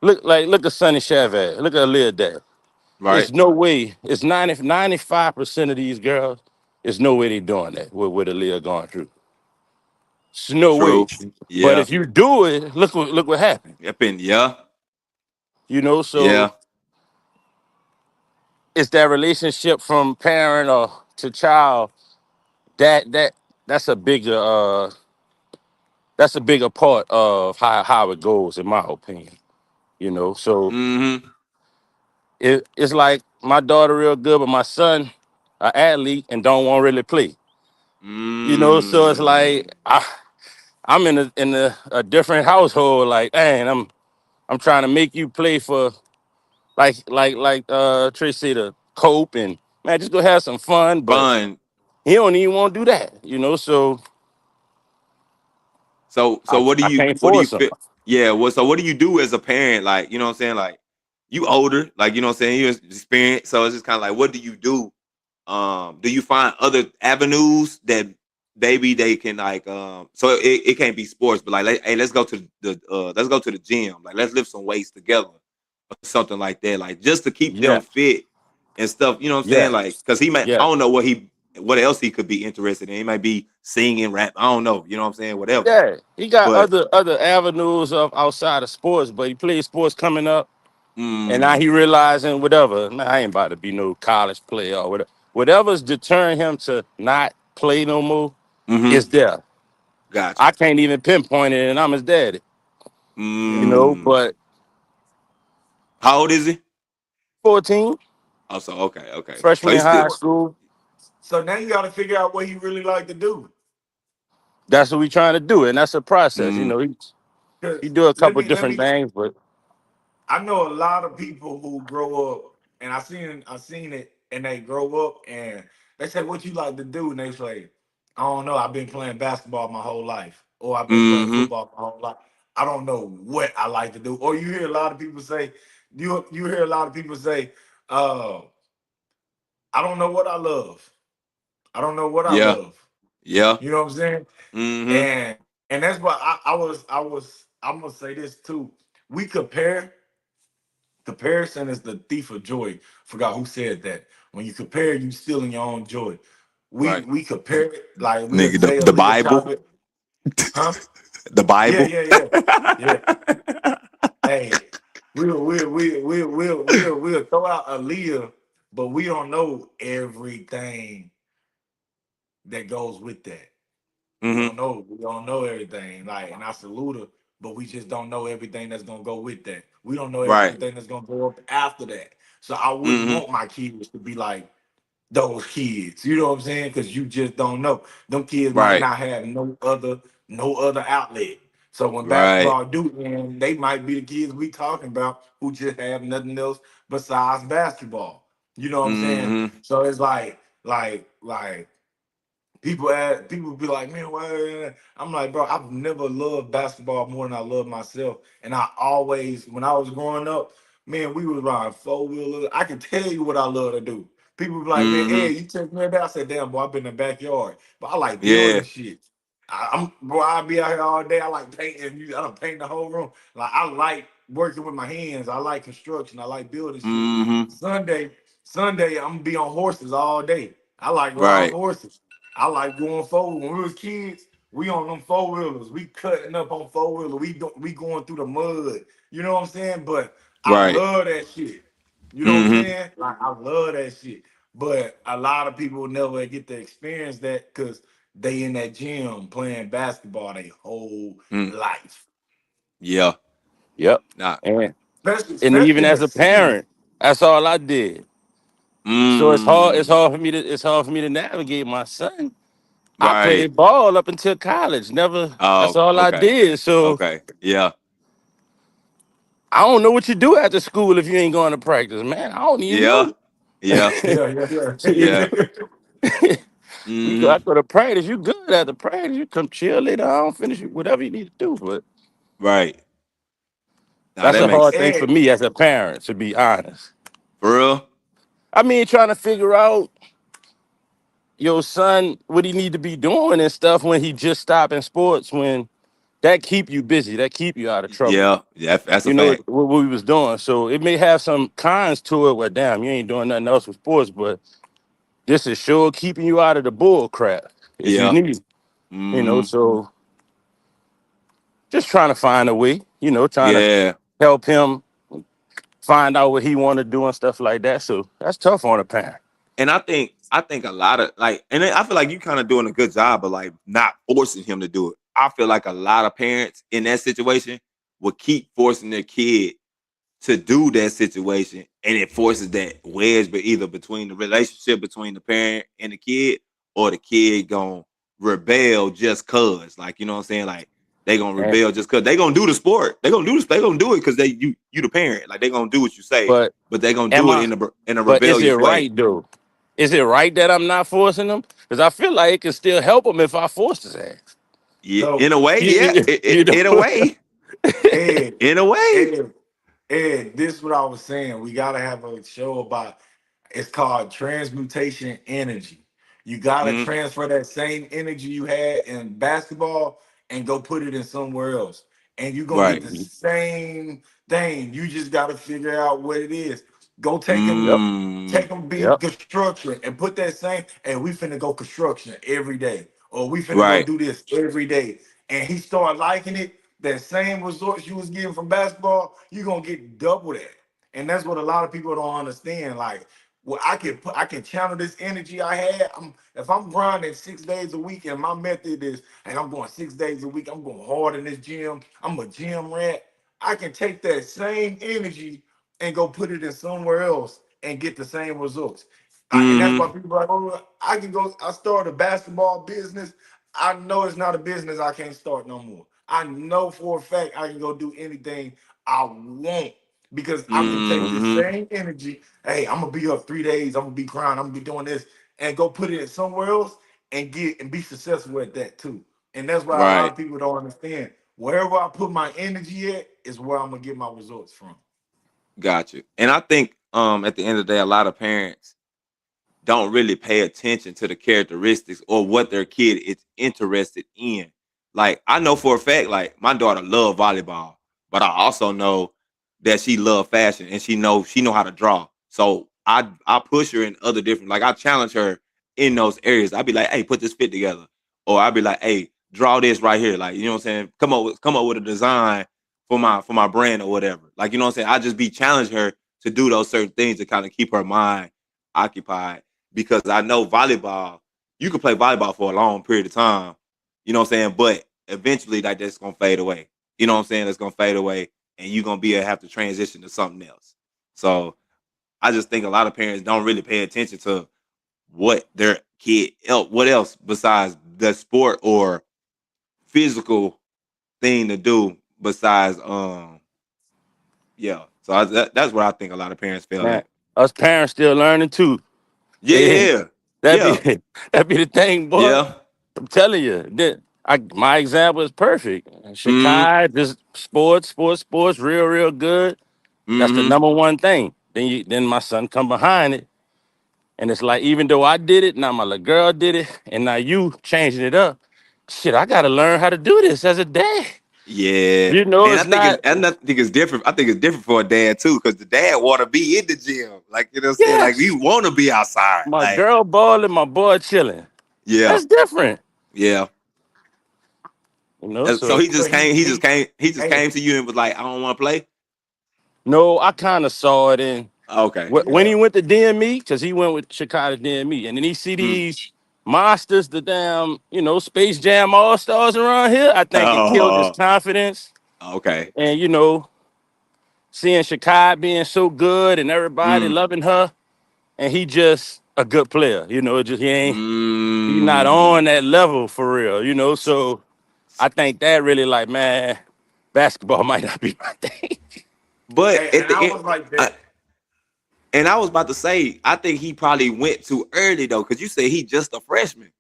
Speaker 4: look at Sonny Chavez, look at Lil Dad.
Speaker 1: Right.
Speaker 4: It's no way. It's 95% of these girls. It's no way they doing that with what Aaliyah going through. It's no way.
Speaker 1: True.
Speaker 4: But
Speaker 1: Yeah.
Speaker 4: if you do it, look what happened.
Speaker 1: Yep. And yeah.
Speaker 4: So
Speaker 1: Yeah.
Speaker 4: it's that relationship from parent or to child that that's a bigger part of how it goes, in my opinion. So
Speaker 1: Mm-hmm.
Speaker 4: it's like my daughter real good, but my son, an athlete and don't want to really play. So it's
Speaker 1: Mm.
Speaker 4: like I'm in a different household. Like, dang, I'm trying to make you play for like Tracy to cope and man, just go have some fun. But
Speaker 1: Fun.
Speaker 4: he don't even want to do that. So
Speaker 1: So
Speaker 4: I, I can't
Speaker 1: what do you
Speaker 4: force him.
Speaker 1: feel? Yeah, so what do you do as a parent? Like, you know what I'm saying? Like, you older, like, you know what I'm saying? You experienced. So it's just kind of like, what do you do? Do you find other avenues that maybe they can like so it can't be sports, but like hey, let's go to the gym. Like let's lift some weights together or something like that. Like just to keep them
Speaker 4: Yeah,
Speaker 1: fit and stuff, you know what I'm saying?
Speaker 4: yeah,
Speaker 1: Like because he might I
Speaker 4: yeah,
Speaker 1: don't know what else he could be interested in. He might be singing, rap, I don't know, you know what I'm saying? Whatever.
Speaker 4: yeah. He got
Speaker 1: But
Speaker 4: other avenues of outside of sports, but he played sports coming up, and now
Speaker 1: mm,
Speaker 4: he realizing whatever. Man, I ain't about to be no college player or whatever. Whatever's deterring him to not play no more
Speaker 1: mm-hmm,
Speaker 4: is there.
Speaker 1: gotcha.
Speaker 4: I can't even pinpoint it, and I'm his daddy.
Speaker 3: Yeah.
Speaker 1: Mm.
Speaker 4: But
Speaker 1: How old is he?
Speaker 4: 14,
Speaker 1: Oh, so okay. So
Speaker 4: freshman in
Speaker 1: he's still
Speaker 4: high school.
Speaker 3: So now you got to figure out what he really like to do.
Speaker 4: That's what we trying to do, and that's a process.
Speaker 1: mm,
Speaker 4: He
Speaker 3: Cause
Speaker 4: do a
Speaker 3: let
Speaker 4: couple
Speaker 3: me let
Speaker 4: different
Speaker 3: me
Speaker 4: things, but
Speaker 3: I know a lot of people who grow up, and I seen it, and they grow up and they say, "What you like to do?" And they say, "I don't know. I've been playing basketball my whole life, or I've been playing
Speaker 1: mm-hmm,
Speaker 3: football my whole life. I don't know what I like to do." Or you hear a lot of people say, you hear a lot of people say, uh, "I don't know what I love. I don't know what I
Speaker 1: yeah,
Speaker 3: love."
Speaker 1: yeah,
Speaker 3: You know what I'm saying?
Speaker 1: mm-hmm,
Speaker 3: And that's why I'm gonna say this too. We compare. Comparison is the thief of joy. Forgot who said that. When you compare, you stealing your own joy.
Speaker 1: right.
Speaker 3: We compare it like we'll
Speaker 1: Nigga,
Speaker 3: say
Speaker 1: the
Speaker 3: Aaliyah
Speaker 1: Bible,
Speaker 3: Chavez, huh?
Speaker 1: the
Speaker 3: Yeah,
Speaker 1: Bible.
Speaker 3: yeah, yeah, yeah. Hey, we'll throw out Aaliyah, but we don't know everything that goes with that.
Speaker 1: Mm-hmm.
Speaker 3: We don't know everything. Like, and I salute her, but we just don't know everything that's gonna go with that. We don't know
Speaker 1: Right.
Speaker 3: everything that's gonna go up after that. So I wouldn't
Speaker 1: Mm-hmm.
Speaker 3: want my kids to be like those kids. You know what I'm saying? Because you just don't know. Them kids might
Speaker 1: Right.
Speaker 3: not have no other outlet. So when
Speaker 1: Right.
Speaker 3: basketball do end, they might be the kids we talking about who just have nothing else besides basketball. You know what I'm saying?
Speaker 1: Mm-hmm.
Speaker 3: So it's like people be like, man, why? I'm like, bro, I've never loved basketball more than I love myself. And I always, when I was growing up, man, we was riding four wheelers. I can tell you what I love to do. People be like, man,
Speaker 1: Mm-hmm.
Speaker 3: Ed, you take me there. I said, damn, boy, I've been in the backyard. But I like
Speaker 1: Yeah.
Speaker 3: building shit. I'll be out here all day. I like painting. I don't paint the whole room. Like I like working with my hands. I like construction. I like building shit.
Speaker 1: Mm-hmm.
Speaker 3: Sunday, Sunday, I'm gonna be on horses all day. I like riding
Speaker 1: Right.
Speaker 3: horses. I like going forward. When we was kids, we on them four wheelers. We cutting up on four wheelers. We going through the mud. You know what I'm saying? But I
Speaker 1: Right.
Speaker 3: love that shit. You know what I'm
Speaker 1: Mm-hmm.
Speaker 3: saying? Like I love that shit. But a lot of people never get to experience that because they in that gym playing basketball their whole
Speaker 1: Mm.
Speaker 3: life.
Speaker 1: Yeah.
Speaker 4: Yep.
Speaker 1: Nah.
Speaker 4: And and
Speaker 3: Especially
Speaker 4: even
Speaker 3: in the
Speaker 4: as a
Speaker 3: city.
Speaker 4: parent, that's all I did. So it's hard. It's
Speaker 1: Mm.
Speaker 4: hard for me to. It's hard for me to navigate my son. I
Speaker 1: Right.
Speaker 4: played ball up until college. Never. That's
Speaker 1: Oh,
Speaker 4: all I
Speaker 1: okay.
Speaker 4: did. So
Speaker 1: Okay. Yeah.
Speaker 4: I don't know what you do after school if you ain't going to practice, man. I don't even
Speaker 1: Yeah.
Speaker 4: know.
Speaker 1: Yeah.
Speaker 3: Yeah.
Speaker 1: Yeah.
Speaker 4: I
Speaker 1: Mm-hmm.
Speaker 4: go to practice. You good after practice? You come chill later on, finish whatever you need to do. But
Speaker 1: Right. Nah,
Speaker 4: that's
Speaker 1: that
Speaker 4: a
Speaker 3: Hey,
Speaker 1: makes
Speaker 4: hard thing for
Speaker 3: Ed,
Speaker 4: me as a parent, to be honest.
Speaker 1: for real.
Speaker 4: I mean, trying to figure out your son what he need to be doing and stuff when he just stopped in sports, when that keep you busy, that keep you out of trouble.
Speaker 1: Yeah. Yeah. That's a
Speaker 4: You know
Speaker 1: fact.
Speaker 4: what we was doing. So it may have some cons to it where damn, you ain't doing nothing else with sports, but this is sure keeping you out of the bull crap if you
Speaker 1: Yeah.
Speaker 4: need.
Speaker 1: Mm-hmm.
Speaker 4: So just trying to find a way, trying to
Speaker 1: Yeah.
Speaker 4: help him find out what he want to do and stuff like that. So that's tough on a parent.
Speaker 1: And I think a lot of like, and I feel like you kind of doing a good job of like not forcing him to do it. I feel like a lot of parents in that situation will keep forcing their kid to do that situation, and it forces that wedge, but either between the relationship between the parent and the kid, or the kid gonna rebel just cause, like, you know what I'm saying, like they gonna
Speaker 4: And
Speaker 1: rebel just cause they gonna do the sport, they gonna do it because you the parent, like they gonna do what you say,
Speaker 4: but
Speaker 1: but they gonna
Speaker 4: am
Speaker 1: do it
Speaker 4: I?
Speaker 1: in a
Speaker 4: But is it
Speaker 1: rebellious way.
Speaker 4: right though? Is it right that I'm not forcing him? Because I feel like it can still help him if I force his ass.
Speaker 1: Yeah, in
Speaker 3: so
Speaker 1: a way, yeah,
Speaker 4: You
Speaker 1: in a
Speaker 4: know.
Speaker 1: way,
Speaker 3: Ed,
Speaker 1: in a way,
Speaker 3: Ed, Ed, this is what I was saying. We gotta have a show about. It's called transmutation energy. You gotta
Speaker 1: mm,
Speaker 3: transfer that same energy you had in basketball and go put it in somewhere else, and you're gonna get
Speaker 1: right,
Speaker 3: the same thing. You just gotta figure out what it is. Go take him.
Speaker 4: Yep.
Speaker 1: mm,
Speaker 3: Take them be
Speaker 4: Yep.
Speaker 3: construction and put that same, and we finna go construction every day, or we finna go
Speaker 1: right,
Speaker 3: do this every day. And he started liking it. That same results you was getting from basketball, you're gonna get double that. And that's what a lot of people don't understand. Like, well, I can channel this energy I had. If I'm grinding 6 days a week, and my method is, and I'm going 6 days a week, I'm going hard in this gym. I'm a gym rat. I can take that same energy and go put it in somewhere else and get the same results. And that's why
Speaker 1: mm,
Speaker 3: people are like, oh, I can go, I start a basketball business. I know it's not a business I can't start no more. I know for a fact I can go do anything I want because I can take this
Speaker 1: mm,
Speaker 3: same energy. Hey, I'm gonna be up 3 days, I'm gonna be crying, I'm gonna be doing this, and go put it in somewhere else and get and be successful at that too. And that's why a lot
Speaker 1: right.
Speaker 3: of people don't understand. Wherever I put my energy at is where I'm gonna get my results from.
Speaker 1: Got you. And I think at the end of the day, a lot of parents don't really pay attention to the characteristics or what their kid is interested in. Like I know for a fact, like my daughter love volleyball, but I also know that she love fashion and she know how to draw. So I push her in other different, like I challenge her in those areas. I'd be like, hey, put this fit together. Or I'd be like, hey, draw this right here. Like, you know what I'm saying? Come up with a design for my brand or whatever. Like, you know what I'm saying? I just be challenging her to do those certain things to kind of keep her mind occupied, because I know volleyball, you can play volleyball for a long period of time, you know what I'm saying? But eventually, like, that's gonna fade away. You know what I'm saying? It's gonna fade away, and you're gonna be have to transition to something else. So I just think a lot of parents don't really pay attention to what their kid, what else besides the sport or physical thing to do besides yeah. So that's what I think a lot of parents feel
Speaker 4: Man,
Speaker 1: at.
Speaker 4: us parents still learning too.
Speaker 1: Yeah,
Speaker 4: Eh,
Speaker 1: yeah,
Speaker 4: that be
Speaker 1: yeah,
Speaker 4: that be the thing, boy.
Speaker 1: yeah.
Speaker 4: I'm telling you, that my example is perfect.
Speaker 1: Mm,
Speaker 4: Shakai, just sports, real good. That's the
Speaker 1: mm-hmm.
Speaker 4: number one thing. Then my son come behind it, and it's like, even though I did it, now my little girl did it, and now you changing it up. Shit, I gotta learn how to do this as a dad.
Speaker 1: Yeah,
Speaker 4: You know,
Speaker 1: and
Speaker 4: it's not.
Speaker 1: I think it's different. I think it's different for a dad too, because the dad want to be in the gym, like, you know what I'm saying. Like, we
Speaker 4: Yes,
Speaker 1: want to be outside,
Speaker 4: my
Speaker 1: like,
Speaker 4: girl balling, my boy chilling.
Speaker 1: yeah,
Speaker 4: That's different.
Speaker 1: yeah.
Speaker 4: You know,
Speaker 1: So
Speaker 4: so
Speaker 1: he just
Speaker 3: But
Speaker 1: came. He just
Speaker 3: hey,
Speaker 1: came to you and was like, "I don't want to play."
Speaker 4: no, I kind of saw it in
Speaker 1: Okay.
Speaker 4: when he
Speaker 3: yeah.
Speaker 4: went to DME, because he went with Chicago DME, and then he see
Speaker 1: Mm.
Speaker 4: these monsters, the damn, Space Jam All Stars around here. I think it killed his
Speaker 1: Oh,
Speaker 4: confidence,
Speaker 1: okay.
Speaker 4: and seeing Chicago being so good and everybody
Speaker 1: Mm.
Speaker 4: loving her, and he just a good player. Just he not
Speaker 1: Mm.
Speaker 4: on that level for real. So I think that really, like, man, basketball might not be my thing.
Speaker 1: But
Speaker 3: Hey,
Speaker 1: at
Speaker 3: and
Speaker 1: the
Speaker 3: I
Speaker 1: end,
Speaker 3: was like
Speaker 1: I,
Speaker 3: that.
Speaker 1: and I was about to say, I think he probably went too early though, because you said he just a freshman.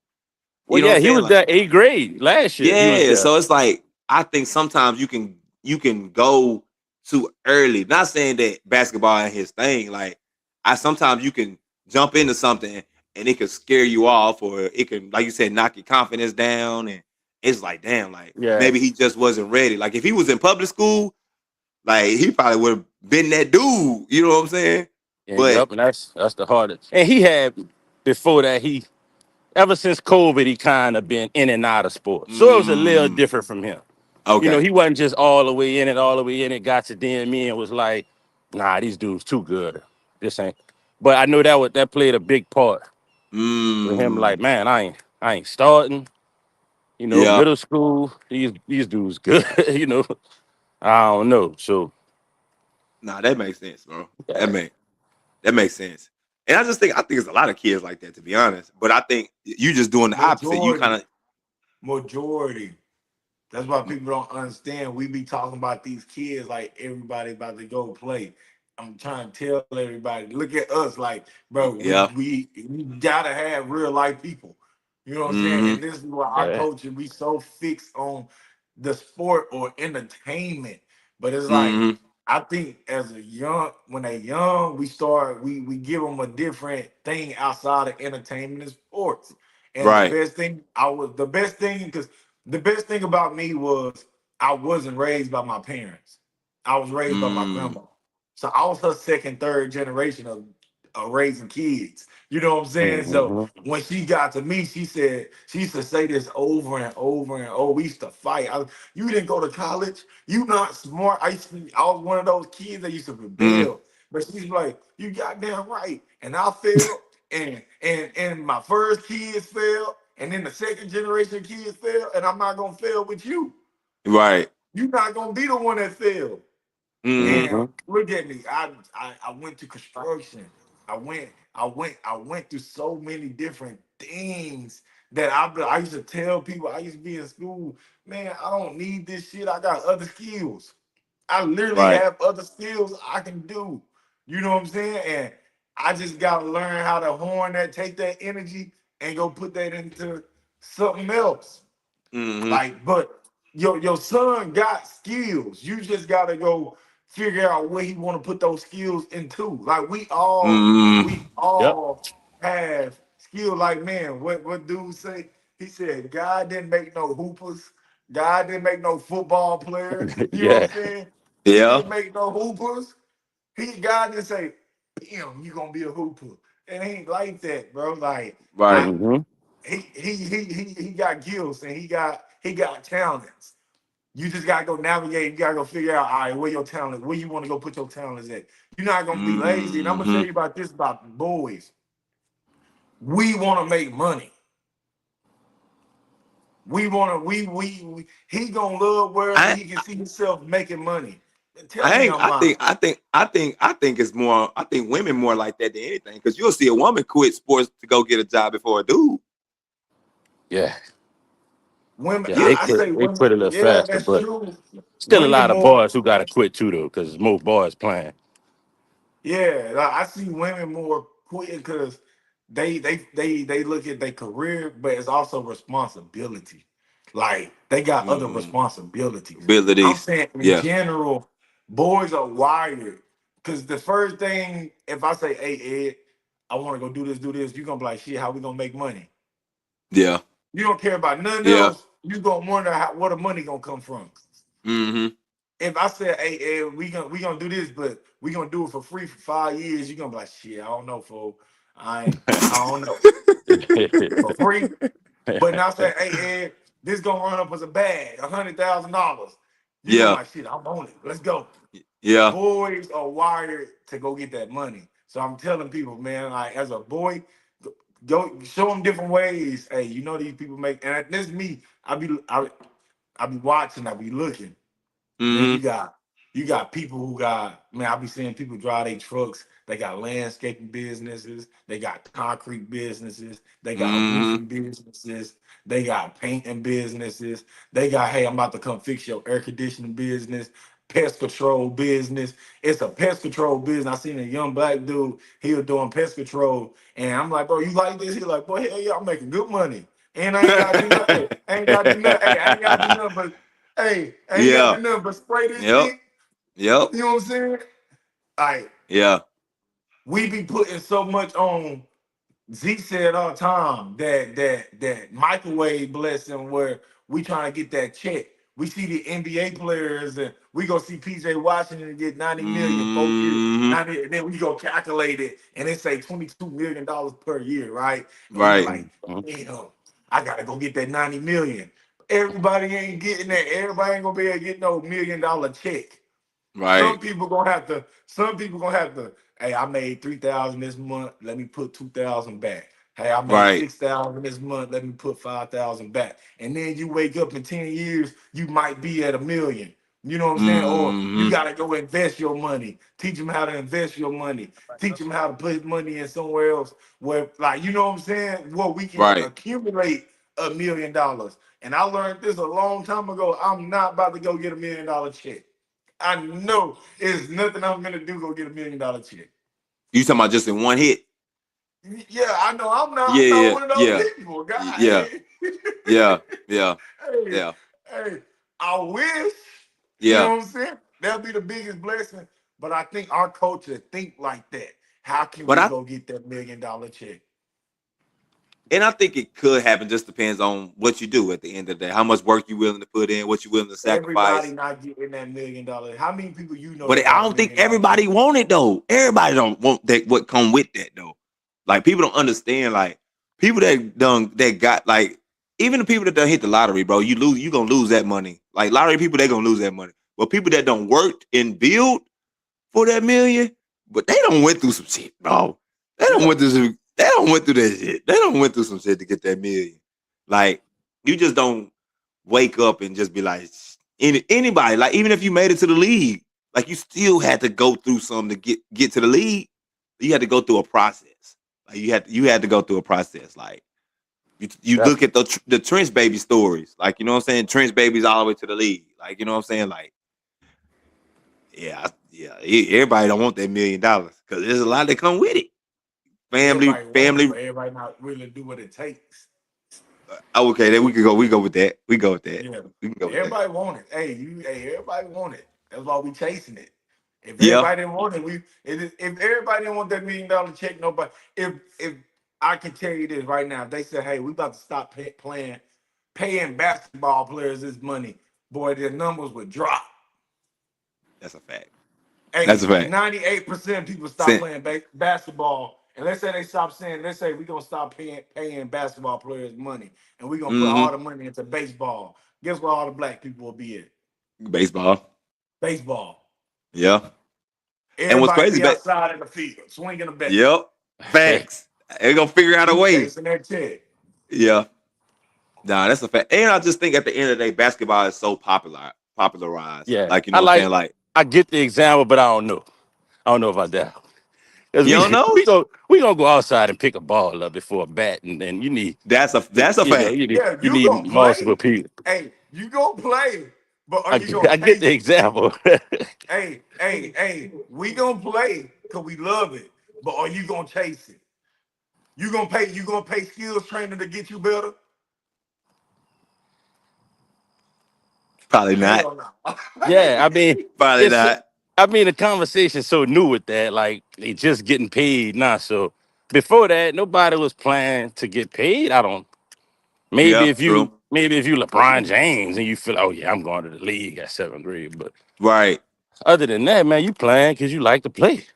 Speaker 4: Well,
Speaker 1: You know what
Speaker 4: yeah,
Speaker 1: I'm
Speaker 4: he
Speaker 1: saying?
Speaker 4: was
Speaker 1: Like,
Speaker 4: there 8th grade last year. He was
Speaker 1: yeah.
Speaker 4: there.
Speaker 1: So it's like, I think sometimes you can go too early. Not saying that basketball ain't his thing. Like, I sometimes you can jump into something and it could scare you off, or it can, like you said, knock your confidence down. And it's like, damn, like,
Speaker 4: Yeah.
Speaker 1: maybe he just wasn't ready. Like, if he was in public school, like, he probably would have been that dude. You know what I'm saying?
Speaker 4: And
Speaker 1: But
Speaker 4: yep, and that's the hardest. And he had before that, he ever since COVID, he kind of been in and out of sports. So it was a little
Speaker 1: mm,
Speaker 4: different from him.
Speaker 1: okay,
Speaker 4: He wasn't just all the way in it, all the way in it, got to DME and was like, nah, these dudes too good. This ain't. But I know that played a big part with him,
Speaker 1: mm,
Speaker 4: like, man, I ain't starting.
Speaker 1: yeah,
Speaker 4: Middle school, these dudes good, I don't know. So
Speaker 1: nah, that makes sense, bro. That
Speaker 4: yeah.
Speaker 1: make that makes sense. And I think it's a lot of kids like that, to be honest. But I think you just doing the opposite. You kind
Speaker 3: Majority,
Speaker 1: of
Speaker 3: majority. That's why people don't understand. We be talking about these kids like everybody about to go play. I'm trying to tell everybody, look at us, like, bro,
Speaker 1: yeah,
Speaker 3: we gotta have real life people. You know what I'm saying?
Speaker 1: mm-hmm,
Speaker 3: And this is why our
Speaker 4: Yeah.
Speaker 3: coaches we so fixed on the sport or entertainment. But it's like
Speaker 1: mm-hmm,
Speaker 3: I think as a young, when they young, we give them a different thing outside of entertainment and sports. And
Speaker 1: right,
Speaker 3: the best thing because the best thing about me was I wasn't raised by my parents. I was raised by my
Speaker 1: mm,
Speaker 3: grandma. So I was her second, third generation of raising kids. You know what I'm saying? So
Speaker 4: Hmm.
Speaker 3: when she got to me, she used to say this over and over and over. We used to fight. You didn't go to college. You not smart. I was one of those kids that used to
Speaker 1: mm,
Speaker 3: rebel. But she's like, you goddamn right. And I failed. And my first kids failed. And then the second generation kids fail. And I'm not gonna fail with you.
Speaker 1: right,
Speaker 3: You're not gonna be the one that failed.
Speaker 1: mm-hmm,
Speaker 3: And look at me. I went to construction. I went through so many different things that I used to tell people. I used to be in school, man, I don't need this shit. I got other skills. I literally
Speaker 1: right,
Speaker 3: have other skills I can do. You know what I'm saying? And I just gotta learn how to take that energy and go put that into something else.
Speaker 1: mm-hmm,
Speaker 3: Like, but your son got skills. You just gotta go figure out where he want to put those skills into. Like
Speaker 1: mm,
Speaker 3: we
Speaker 4: Yep.
Speaker 3: all have skill. Like, man, what dude say? He said, God didn't make no hoopers. God didn't make no football players. You know what
Speaker 4: Yeah.
Speaker 3: I'm saying? He
Speaker 1: yeah,
Speaker 3: didn't make no hoopers. God didn't say, damn, you gonna be a hooper. It ain't like that, bro. Like
Speaker 1: right,
Speaker 3: I
Speaker 4: Hmm.
Speaker 3: he got gifts and he got talents. You just gotta go navigate. You gotta go figure out, all right, where your talent, where you want to go put your talents at. You're not gonna be lazy. And I'm gonna tell
Speaker 1: Mm-hmm.
Speaker 3: you about this about boys. We want to make money. We want to. We. He gonna love wherever
Speaker 1: I
Speaker 3: he can see himself making money. Tell
Speaker 1: I
Speaker 3: me
Speaker 1: ain't.
Speaker 3: I'm lying.
Speaker 1: I think it's more. I think women more like that than anything. Because you'll see a woman quit sports to go get a job before a dude.
Speaker 4: Yeah,
Speaker 3: Women,
Speaker 4: yeah,
Speaker 1: Yeah.
Speaker 4: they
Speaker 3: I
Speaker 4: quit.
Speaker 3: say
Speaker 4: They
Speaker 3: women.
Speaker 4: quit a little
Speaker 3: Yeah,
Speaker 4: faster,
Speaker 3: that's
Speaker 4: but
Speaker 3: true.
Speaker 4: still a
Speaker 3: Women
Speaker 4: lot of
Speaker 3: more.
Speaker 4: boys who got to quit too, though, because more boys playing.
Speaker 3: Yeah, like, I see women more quitting because they look at their career, but it's also responsibility. Like they got other
Speaker 1: Mm,
Speaker 3: responsibilities. I'm
Speaker 1: abilities.
Speaker 3: saying in
Speaker 1: Yeah.
Speaker 3: general, boys are wired. Because the first thing, if I say, "Hey Ed, I want to go do this," you're gonna be like, "Shit, how we gonna make money?"
Speaker 1: Yeah.
Speaker 3: You don't care about nothing
Speaker 1: Yeah.
Speaker 3: else. You gonna wonder where the money gonna come from.
Speaker 1: Mm-hmm.
Speaker 3: If I said, "Hey, Ed, we gonna do this, but we gonna do it for free for 5 years," you're gonna be like, "Shit, I don't know, fool. I don't know for free." But now say, "Hey, Ed, this gonna run up as a bag, $100,000." You gonna be
Speaker 1: Yeah.
Speaker 3: like, "Shit, I'm on it. Let's go."
Speaker 1: Yeah.
Speaker 3: Boys are wired to go get that money. So I'm telling people, man, like as a boy, go show them different ways. Hey, you know these people make, and this is me. I be watching. I be looking. Man,
Speaker 1: Mm-hmm.
Speaker 3: you got people who got, man, I be seeing people drive their trucks. They got landscaping businesses, they got concrete businesses, they got
Speaker 1: Mm-hmm.
Speaker 3: roofing businesses, they got painting businesses, they got, hey, I'm about to come fix your air conditioning business, pest control business. It's a pest control business. I seen a young black dude, he was doing pest control, and I'm like, bro, you like this? He like, boy, hell yeah, I'm making good money. And I ain't gotta do nothing. I ain't gotta do nothing. Hey, I ain't gotta do nothing but hey, I ain't got to
Speaker 1: Yeah.
Speaker 3: do nothing but spray this
Speaker 1: Yep.
Speaker 3: shit.
Speaker 1: Yep.
Speaker 3: You know what I'm saying? Like,
Speaker 1: Yeah.
Speaker 3: we be putting so much on. Zeke said all the time that microwave blessing where we trying to get that check. We see the NBA players and we go see PJ Washington get 90 million 4 years.
Speaker 1: Mm-hmm.
Speaker 3: 90, and then we go calculate it and it say $22 million per year, right? And we be
Speaker 1: Right.
Speaker 3: like, damn, I gotta go get that 90 million. Everybody ain't getting that. Everybody ain't gonna be able to get no $1 million check.
Speaker 1: Right.
Speaker 3: Some people gonna have to, hey, I made 3,000 this month, let me put 2,000 back. Hey, I made
Speaker 1: Right.
Speaker 3: 6,000 this month, let me put 5,000 back. And then you wake up in 10 years, you might be at 1 million. You know what I'm saying? Or you
Speaker 1: Mm-hmm.
Speaker 3: gotta go invest your money. Teach them how to invest your money. Teach them how to put money in somewhere else where, like, you know what I'm saying? Where we can
Speaker 1: Right.
Speaker 3: accumulate $1 million. And I learned this a long time ago. I'm not about to go get $1 million check. I know it's nothing I'm gonna do. Go get $1 million check.
Speaker 1: You talking about just in one hit?
Speaker 3: Yeah, I know. I'm not.
Speaker 1: Yeah.
Speaker 3: I'm not
Speaker 1: Yeah.
Speaker 3: one of those
Speaker 1: Yeah.
Speaker 3: people. God,
Speaker 1: Yeah.
Speaker 3: hey,
Speaker 1: Yeah. Yeah.
Speaker 3: hey,
Speaker 1: Yeah.
Speaker 3: hey. I wish. You know
Speaker 1: Yeah.
Speaker 3: what I'm saying? That'll be the biggest blessing. But I think our culture think like that. How can
Speaker 1: But
Speaker 3: we
Speaker 1: I
Speaker 3: go get that $1 million check?
Speaker 1: and I think it could happen. Just depends on what you do at the end of the day. How much work you willing to put in, what you willing to
Speaker 3: Everybody
Speaker 1: sacrifice.
Speaker 3: not getting that $1 million. How many people you know
Speaker 1: But
Speaker 3: that
Speaker 1: I
Speaker 3: got a
Speaker 1: don't think
Speaker 3: million dollar check?
Speaker 1: everybody want it though. Everybody don't want that. What come with that though? Like people don't understand. Like people that got like even the people that done hit the lottery, bro. You gonna lose that money. Like lottery people, they gonna lose that money. But people that don't work and build for that million, but they don't went through some shit, bro. They don't
Speaker 3: Yeah.
Speaker 1: went through some. They don't went through that shit. They don't went through some shit to get that million. Like you just don't wake up and just be like anybody. Like even if you made it to the league, like you still had to go through something to get to the league. You had to go through a process. Like you had to go through a process. Like you look at the Trench baby stories. Like you know what I'm saying. Trench babies all the way to the league. Like you know what I'm saying. Like yeah, yeah. Everybody don't want that $1 million because there's a lot that come with it. Family,
Speaker 3: Everybody want it,
Speaker 1: family.
Speaker 3: but everybody not really do what it takes.
Speaker 1: Okay, then we could go. We go with that. We go with that.
Speaker 3: Yeah.
Speaker 1: We can go with that.
Speaker 3: Everybody want it. Hey, everybody want it. That's why we chasing it. If
Speaker 1: Yeah.
Speaker 3: everybody didn't want it, if everybody didn't want that $1 million check, nobody. If I can tell you this right now, if they said, hey, we about to stop paying basketball players this money, boy, their numbers would drop.
Speaker 1: That's a fact. That's
Speaker 3: Hey,
Speaker 1: a fact.
Speaker 3: 98% of people stop
Speaker 1: Sen-
Speaker 3: playing basketball. And let's say they stop saying, let's say we're gonna stop paying basketball players money and we're gonna put all
Speaker 1: mm-hmm.
Speaker 3: the money into baseball. Guess where all the black people will be at?
Speaker 1: Baseball.
Speaker 3: Baseball.
Speaker 1: Yeah. And what's
Speaker 3: Everybody
Speaker 1: crazy,
Speaker 3: be
Speaker 1: but
Speaker 3: outside in the field, swinging a bat.
Speaker 1: yep, facts. They gonna figure out a
Speaker 3: You
Speaker 1: way.
Speaker 3: chasing that check.
Speaker 1: Yeah. Nah, that's a fact. And I just think at the end of the day, basketball is so popularized.
Speaker 4: Yeah,
Speaker 1: Like, you know what I'm saying? Like,
Speaker 4: I get the example, but I don't know. I don't know about that. Cause
Speaker 1: you
Speaker 4: we
Speaker 1: don't know?
Speaker 4: we gonna go outside and pick a ball up before a bat, and you need
Speaker 1: That's a fact.
Speaker 3: Yeah,
Speaker 4: you
Speaker 3: you gonna
Speaker 4: need multiple
Speaker 3: play.
Speaker 4: people.
Speaker 3: Hey, you gonna play, but are you gonna
Speaker 4: I get the
Speaker 3: chase it?
Speaker 4: example.
Speaker 3: Hey, we gonna play because we love it, but are you gonna chase it? You gonna pay skills training to get you better?
Speaker 1: Probably not.
Speaker 3: Hell no.
Speaker 4: Yeah, I mean,
Speaker 1: Probably
Speaker 4: it's
Speaker 1: not.
Speaker 4: I mean the conversation's so new with that, like they just getting paid now. So before that, nobody was planning to get paid. I don't.
Speaker 1: Yeah, true.
Speaker 4: Maybe if you LeBron James and you feel, oh yeah, I'm going to the league at seventh grade. But
Speaker 1: Right.
Speaker 4: other than that, man, you playing because you like to play.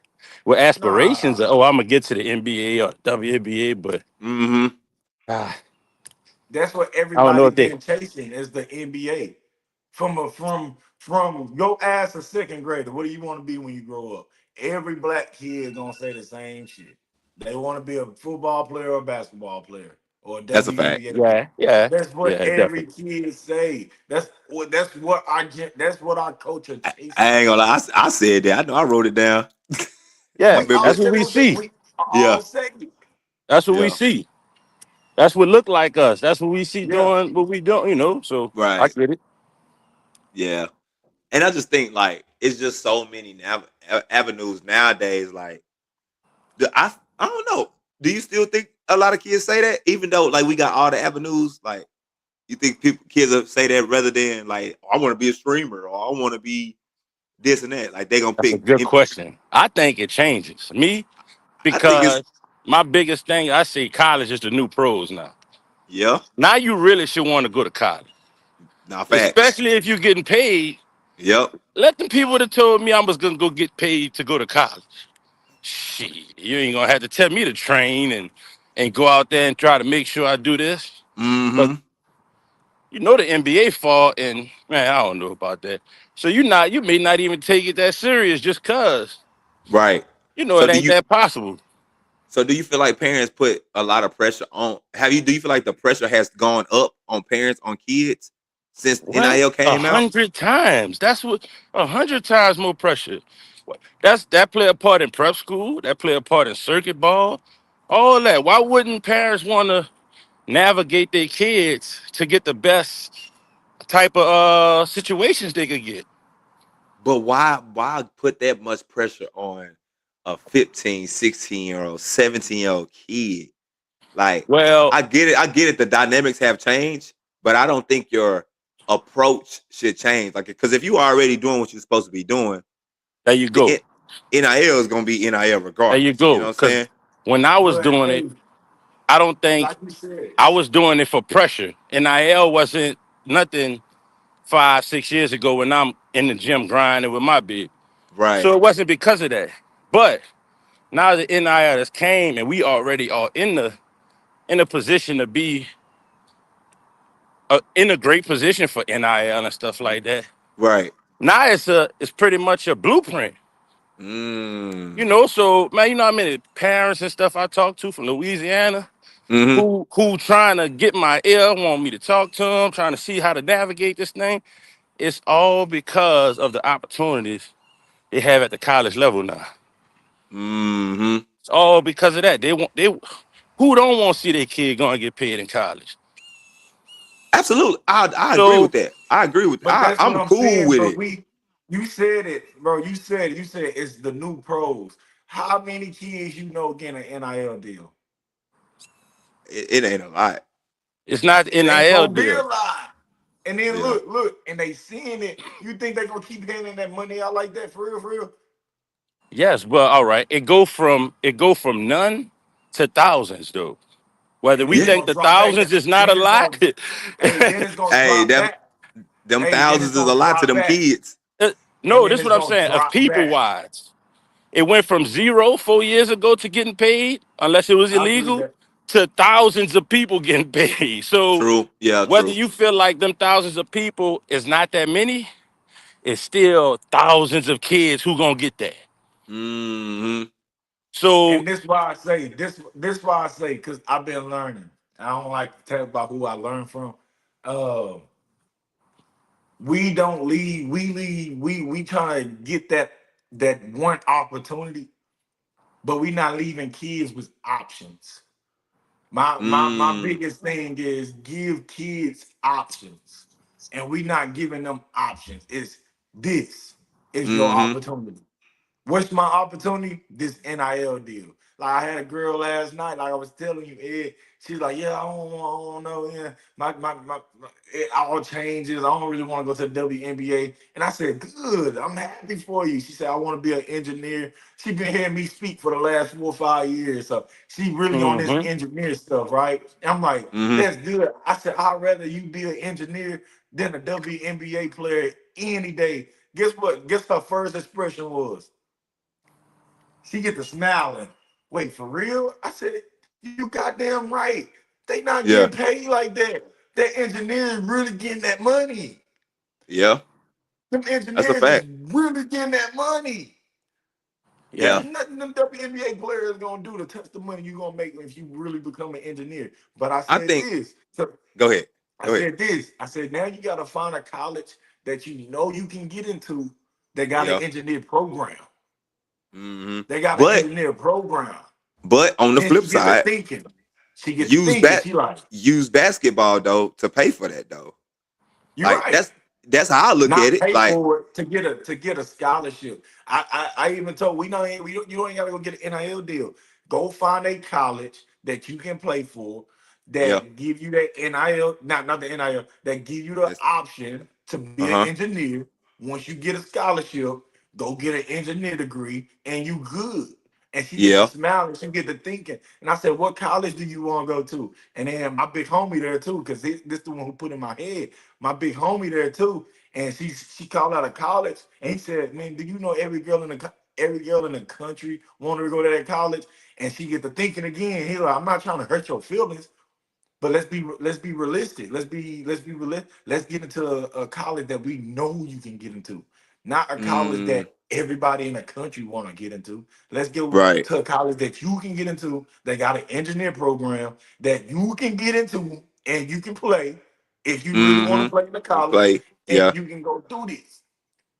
Speaker 4: With aspirations of,
Speaker 3: Nah,
Speaker 4: oh, I'm gonna get to the NBA or WNBA, but
Speaker 1: Mm-hmm.
Speaker 4: ah,
Speaker 3: that's what
Speaker 4: I don't know
Speaker 3: everybody
Speaker 4: if they.
Speaker 3: been chasing is the NBA. From your ass a second grader, what do you want to be when you grow up? Every black kid gonna say the same shit. They want to be a football player or a basketball player or a
Speaker 1: That's a fact.
Speaker 3: WNBA player.
Speaker 4: Yeah, yeah,
Speaker 3: That's what
Speaker 4: yeah,
Speaker 3: every
Speaker 4: definitely.
Speaker 3: kid say. That's what our culture
Speaker 1: I
Speaker 3: chasing.
Speaker 1: ain't gonna lie. I said that. I know I wrote it down. I
Speaker 4: Yeah,
Speaker 3: We
Speaker 1: remember.
Speaker 3: all
Speaker 4: that's what
Speaker 3: said
Speaker 4: we
Speaker 3: those things.
Speaker 4: see.
Speaker 3: We
Speaker 1: Yeah.
Speaker 3: all say it.
Speaker 4: That's what we
Speaker 1: Yeah.
Speaker 4: see. That's what look like us. That's what we see
Speaker 3: Yeah.
Speaker 4: doing what we don't, So I
Speaker 1: Right.
Speaker 4: get it.
Speaker 1: Yeah. And I just think like it's just so many avenues nowadays. Like I don't know. Do you still think a lot of kids say that, even though like we got all the avenues? Like you think kids will say that rather than like I want to be a streamer or I want to be this and that. Like they gonna
Speaker 4: That's a
Speaker 1: pick.
Speaker 4: good question. I think it changes me
Speaker 1: I think it's
Speaker 4: because my biggest thing I see college is the new pros now.
Speaker 1: yeah.
Speaker 4: Now you really should want to go to college,
Speaker 1: Nah, facts.
Speaker 4: especially if you're getting paid.
Speaker 1: Yep.
Speaker 4: Let the people that told me I was gonna go get paid to go to college. Shit, you ain't gonna have to tell me to train and go out there and try to make sure I do this. But
Speaker 1: Mm-hmm.
Speaker 4: you know the NBA fall, and man, I don't know about that. So you may not even take it that serious just cause
Speaker 1: Right.
Speaker 4: you know
Speaker 1: So
Speaker 4: it
Speaker 1: do
Speaker 4: ain't
Speaker 1: you?
Speaker 4: that possible.
Speaker 1: So do you feel like parents put a lot of pressure on? Do you feel like the pressure has gone up on parents on kids since
Speaker 4: What?
Speaker 1: NIL
Speaker 4: A
Speaker 1: came out?
Speaker 4: hundred times. That's what 100 times more pressure. That play a part in prep school. That play a part in circuit ball. All that. Why wouldn't parents want to navigate their kids to get the best type of situations they could get?
Speaker 1: But why put that much pressure on a 15, 16-year-old, 17-year-old kid? Like,
Speaker 4: Well,
Speaker 1: I get it, the dynamics have changed, but I don't think your approach should change. Like, because if you are already doing what you're supposed to be doing,
Speaker 4: there you
Speaker 1: the
Speaker 4: go.
Speaker 1: NIL is gonna be NIL
Speaker 4: There you
Speaker 1: regardless. You know
Speaker 4: go.
Speaker 1: what I'm
Speaker 4: Because
Speaker 1: saying?
Speaker 4: when I was
Speaker 3: But
Speaker 4: doing it,
Speaker 3: hey,
Speaker 4: I don't think
Speaker 3: like you said,
Speaker 4: I was doing it for pressure. NIL wasn't nothing 5, 6 years ago when I'm in the gym grinding with my big.
Speaker 1: Right,
Speaker 4: So it wasn't because of that. But now the NIL has came and we already are in a position to be in a great position for NIL and stuff like that.
Speaker 1: right.
Speaker 4: Now it's pretty much a blueprint.
Speaker 1: Mm.
Speaker 4: So man, how many parents and stuff I talk to from Louisiana
Speaker 1: Mm-hmm.
Speaker 4: who trying to get my ear, want me to talk to them, trying to see how to navigate this thing. It's all because of the opportunities they have at the college level now.
Speaker 1: Mm-hmm.
Speaker 4: It's all because of that. They who don't want to see their kid going to get paid in college.
Speaker 1: Absolutely. I agree with
Speaker 4: So
Speaker 1: that. I agree with
Speaker 3: but that's what
Speaker 1: I'm
Speaker 3: I'm
Speaker 1: cool
Speaker 3: saying.
Speaker 1: with
Speaker 3: But
Speaker 1: it.
Speaker 3: you said it, bro. You said it's the new pros. How many kids you know getting an NIL deal?
Speaker 1: It ain't a lot.
Speaker 4: it's not
Speaker 3: It ain't
Speaker 4: NIL
Speaker 3: gonna be a
Speaker 4: deal.
Speaker 3: lot. And then
Speaker 1: Yeah.
Speaker 3: look, and they seeing it. You think they gonna keep handing that money out like that for real, for real?
Speaker 4: Yes, well, all right. It go from none to thousands though. Whether
Speaker 3: And
Speaker 4: we
Speaker 3: then it's
Speaker 1: Yeah.
Speaker 4: think
Speaker 3: gonna
Speaker 4: the
Speaker 3: drop back
Speaker 4: thousands
Speaker 3: down.
Speaker 4: is not
Speaker 3: Then
Speaker 4: a
Speaker 3: it's
Speaker 4: lot,
Speaker 3: gonna, hey, then it's gonna
Speaker 1: Hey,
Speaker 3: drop back.
Speaker 1: them
Speaker 3: Hey, then it's
Speaker 1: thousands is a
Speaker 3: gonna
Speaker 1: lot to
Speaker 3: drop
Speaker 1: them
Speaker 3: back.
Speaker 1: kids.
Speaker 3: And
Speaker 4: no,
Speaker 3: then
Speaker 4: this is
Speaker 3: it's
Speaker 4: what I'm
Speaker 3: gonna
Speaker 4: saying. Of
Speaker 3: drop
Speaker 4: people
Speaker 3: back.
Speaker 4: wise, it went from 0 4 years ago to getting paid, unless it was
Speaker 3: I believe
Speaker 4: illegal,
Speaker 3: that.
Speaker 4: to thousands of people getting paid. So
Speaker 1: True. Yeah,
Speaker 4: whether
Speaker 1: true.
Speaker 4: you feel like them thousands of people is not that many, it's still thousands of kids who gonna get that.
Speaker 1: Mm-hmm.
Speaker 4: So
Speaker 3: And this why I say this why I say because I've been learning. I don't like to tell about who I learned from. Uh, we don't leave. We leave. We try to get that one opportunity, but we not leaving kids with options. My
Speaker 1: Mm.
Speaker 3: biggest thing is give kids options, and we not giving them options. It's this is your
Speaker 1: Mm-hmm.
Speaker 3: opportunity. What's my opportunity? This NIL deal. Like I had a girl last night, like I was telling you, Ed. She's like, yeah, I don't know. Yeah, it all changes. I don't really want to go to the WNBA. And I said, good. I'm happy for you. She said, I want to be an engineer. She been hearing me speak for the last 4 or 5 years. So she really on this
Speaker 4: mhm.
Speaker 3: engineer stuff, right? And I'm like,
Speaker 1: Mm-hmm.
Speaker 3: that's good. I said, I'd rather you be an engineer than a WNBA player any day. Guess what? Guess her first expression was? She get to smiling. Wait, for real? I said, you goddamn right. They not getting
Speaker 1: Yeah.
Speaker 3: paid like that. That engineers really getting that money.
Speaker 1: Yeah.
Speaker 3: Them
Speaker 1: That's a
Speaker 3: engineers is
Speaker 1: fact.
Speaker 3: really getting that money.
Speaker 4: Yeah.
Speaker 1: Yeah.
Speaker 3: There's nothing them WNBA players gonna do to touch the money you gonna make if you really become an engineer. But I
Speaker 1: I
Speaker 3: said
Speaker 1: think.
Speaker 3: this. So
Speaker 1: Go ahead.
Speaker 3: I
Speaker 1: Go ahead.
Speaker 3: said this. I said now you gotta find a college that you know you can get into that got an
Speaker 1: Yeah.
Speaker 3: engineer program.
Speaker 1: Mm-hmm.
Speaker 3: They got an
Speaker 1: But
Speaker 3: engineer program.
Speaker 1: on the
Speaker 3: Then
Speaker 1: flip
Speaker 3: she get to
Speaker 1: side,
Speaker 3: thinking. She get to
Speaker 1: use
Speaker 3: thinking.
Speaker 1: bat
Speaker 3: She like,
Speaker 1: use basketball though to pay for that though.
Speaker 3: you're
Speaker 1: Like
Speaker 3: right.
Speaker 1: that's how I look at
Speaker 3: Not
Speaker 1: it.
Speaker 3: pay
Speaker 1: Like,
Speaker 3: for it to get a scholarship. I even told we know you don't gotta go get an NIL deal. Go find a college that you can play for
Speaker 1: yeah,
Speaker 3: that give you that NIL, not the NIL, that give you the
Speaker 1: that's
Speaker 3: option to be an
Speaker 1: uh-huh.
Speaker 3: engineer. Once you get a scholarship, go get an engineer degree and you good. And she gets to
Speaker 1: Yeah.
Speaker 3: smiling, she get to thinking. And I said, what college do you want to go to? And then my big homie there too, because this the one who put in my head. My big homie there too. And she called out of college and he said, man, do you know every girl in the country wanted to go to that college? And she get to thinking again. He like, I'm not trying to hurt your feelings, but let's be realistic. Let's be realistic. Let's get into a college that we know you can get into, not a college
Speaker 1: Mm,
Speaker 3: that everybody in the country want to get into. Let's go
Speaker 1: right.
Speaker 3: to a college that you can get into. That got an engineer program that you can get into and you can play if you really want to
Speaker 1: Mm-hmm.
Speaker 3: play in the
Speaker 1: And
Speaker 3: college,
Speaker 1: play.
Speaker 3: and
Speaker 1: Yeah.
Speaker 3: you can go do this.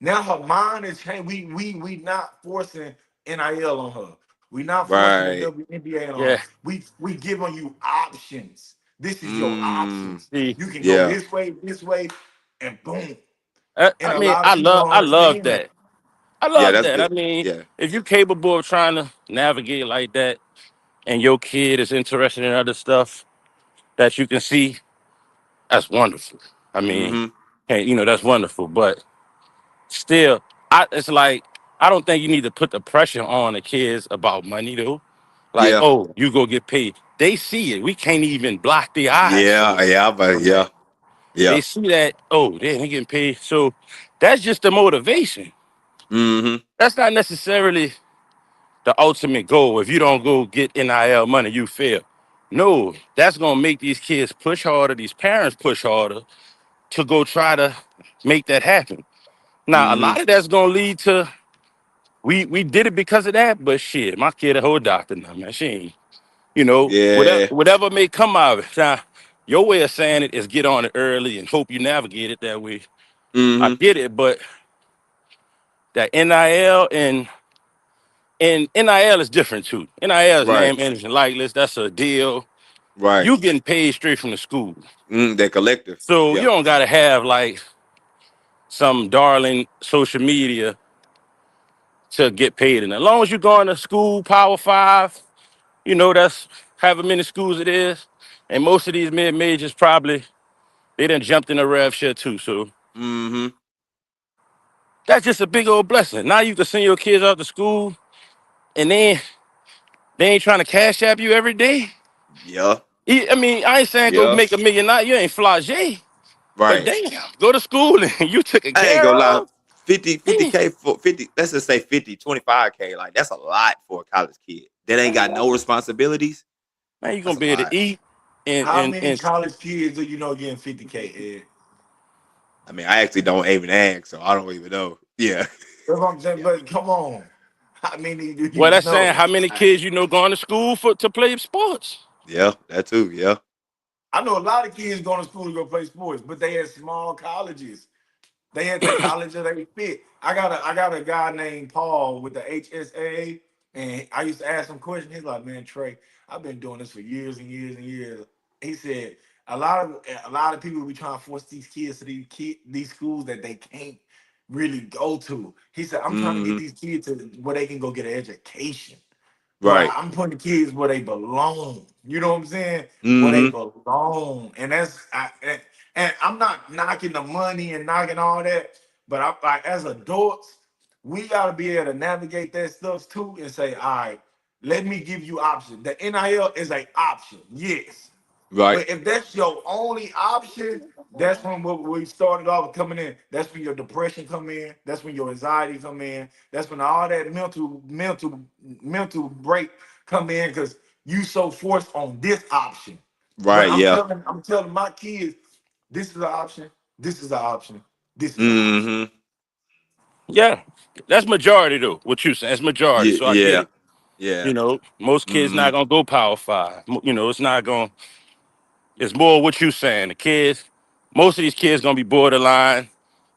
Speaker 3: Now her mind is changed. We not forcing NIL on her. We not forcing the
Speaker 1: Right.
Speaker 3: WNBA on her.
Speaker 4: Yeah.
Speaker 3: We giving you options. This is your
Speaker 1: Mm,
Speaker 3: options.
Speaker 4: See,
Speaker 3: You can go
Speaker 1: yeah.
Speaker 3: this way, and boom.
Speaker 4: I
Speaker 3: And a
Speaker 4: mean,
Speaker 3: lot of people don't
Speaker 4: I love
Speaker 3: understand
Speaker 4: that.
Speaker 3: that.
Speaker 4: I
Speaker 1: Yeah,
Speaker 4: love
Speaker 1: that's
Speaker 4: that. I
Speaker 1: good.
Speaker 4: mean,
Speaker 1: Yeah.
Speaker 4: if you're capable of trying to navigate like that, and your kid is interested in other stuff that you can see, that's wonderful. I mean,
Speaker 1: Mm-hmm.
Speaker 4: hey, that's wonderful. But still, it's like I don't think you need to put the pressure on the kids about money though. Like,
Speaker 1: Yeah.
Speaker 4: oh, you go get paid. They see it. We can't even block their eyes
Speaker 1: Yeah. Yeah. But
Speaker 4: from that.
Speaker 1: yeah. Yeah.
Speaker 4: They see that, oh, they getting paid. So that's just the motivation.
Speaker 1: Mm-hmm.
Speaker 4: That's not necessarily the ultimate goal. If you don't go get NIL money, you fail. No, that's gonna make these kids push harder, these parents push harder to go try to make that happen. Now, a
Speaker 1: Mm-hmm.
Speaker 4: lot of that's gonna lead to we did it because of that, but shit, my kid a whole doctor now, man. She ain't, whatever
Speaker 1: Yeah.
Speaker 4: whatever may come out of it. Now, your way of saying it is get on it early and hope you navigate it that way. I
Speaker 1: Mm-hmm.
Speaker 4: get it, but that NIL and NIL is different too. NIL is
Speaker 1: Right.
Speaker 4: name, image, and likeness. That's a deal.
Speaker 1: Right.
Speaker 4: You getting paid straight from the school.
Speaker 1: That collective.
Speaker 4: So you
Speaker 1: Yeah.
Speaker 4: don't gotta have like some darling social media to get paid. And as long as you're going to school, Power Five, that's however many schools it is. And most of these mid majors probably they done jumped in a rev share too. So
Speaker 1: Mm-hmm.
Speaker 4: that's just a big old blessing. Now you can send your kids out to school and then they ain't trying to cash app you every day.
Speaker 1: Yeah.
Speaker 4: I mean, I ain't saying go
Speaker 1: Yeah.
Speaker 4: make $1 million. You ain't flagey. But
Speaker 1: Right.
Speaker 4: damn, go to school and you taken
Speaker 1: I ain't
Speaker 4: care
Speaker 1: gonna lie.
Speaker 4: of.
Speaker 1: 50
Speaker 4: Yeah.
Speaker 1: K for 50, let's just say 50, 25K. Like that's a lot for a college kid that ain't got no responsibilities.
Speaker 4: Man, you
Speaker 1: That's
Speaker 4: gonna
Speaker 1: a
Speaker 4: be able
Speaker 1: lot.
Speaker 4: to eat and
Speaker 3: How
Speaker 4: and
Speaker 3: many
Speaker 4: and
Speaker 3: college kids do you know getting 50K, Ed?
Speaker 1: I mean, I actually don't even ask, so I don't even know. Yeah.
Speaker 3: That's what I'm saying. But come on, how many do
Speaker 4: Well,
Speaker 3: you
Speaker 4: that's saying
Speaker 3: know?
Speaker 4: how many kids you know going to school to play sports.
Speaker 1: Yeah, that too. Yeah.
Speaker 3: I know a lot of kids going to school to go play sports, but they at small colleges. They at the college that they fit. I got a guy named Paul with the HSA, and I used to ask him questions. He's like, "Man, Trey, I've been doing this for years and years and years." He said a lot of people be trying to force these kids to these schools that they can't really go to. He said, "I'm trying to get
Speaker 1: Mm-hmm.
Speaker 3: these kids to where they can go get an education." But
Speaker 1: Right.
Speaker 3: I'm putting the kids where they belong. You know what I'm saying? Where they
Speaker 1: Mm-hmm.
Speaker 3: belong, and and I'm not knocking the money and knocking all that, but I like as adults, we gotta be able to navigate that stuff too and say, all right, let me give you options. The NIL is an option, yes.
Speaker 1: Right.
Speaker 3: But if that's your only option, that's when we started off coming in. That's when your depression come in. That's when your anxiety come in. That's when all that mental break come in because you so forced on this option. But
Speaker 1: Right. Yeah.
Speaker 3: I'm telling my kids, this is an option. This is an option. This is an option.
Speaker 1: Mm-hmm.
Speaker 4: Yeah, that's majority though. What you saying? It's majority,
Speaker 1: Yeah.
Speaker 4: so I get
Speaker 1: Yeah.
Speaker 4: it.
Speaker 1: Yeah.
Speaker 4: You know, most kids
Speaker 1: Mm-hmm.
Speaker 4: not gonna go Power 5. You know, it's not gonna. It's more what you saying. The kids, most of these kids gonna be borderline,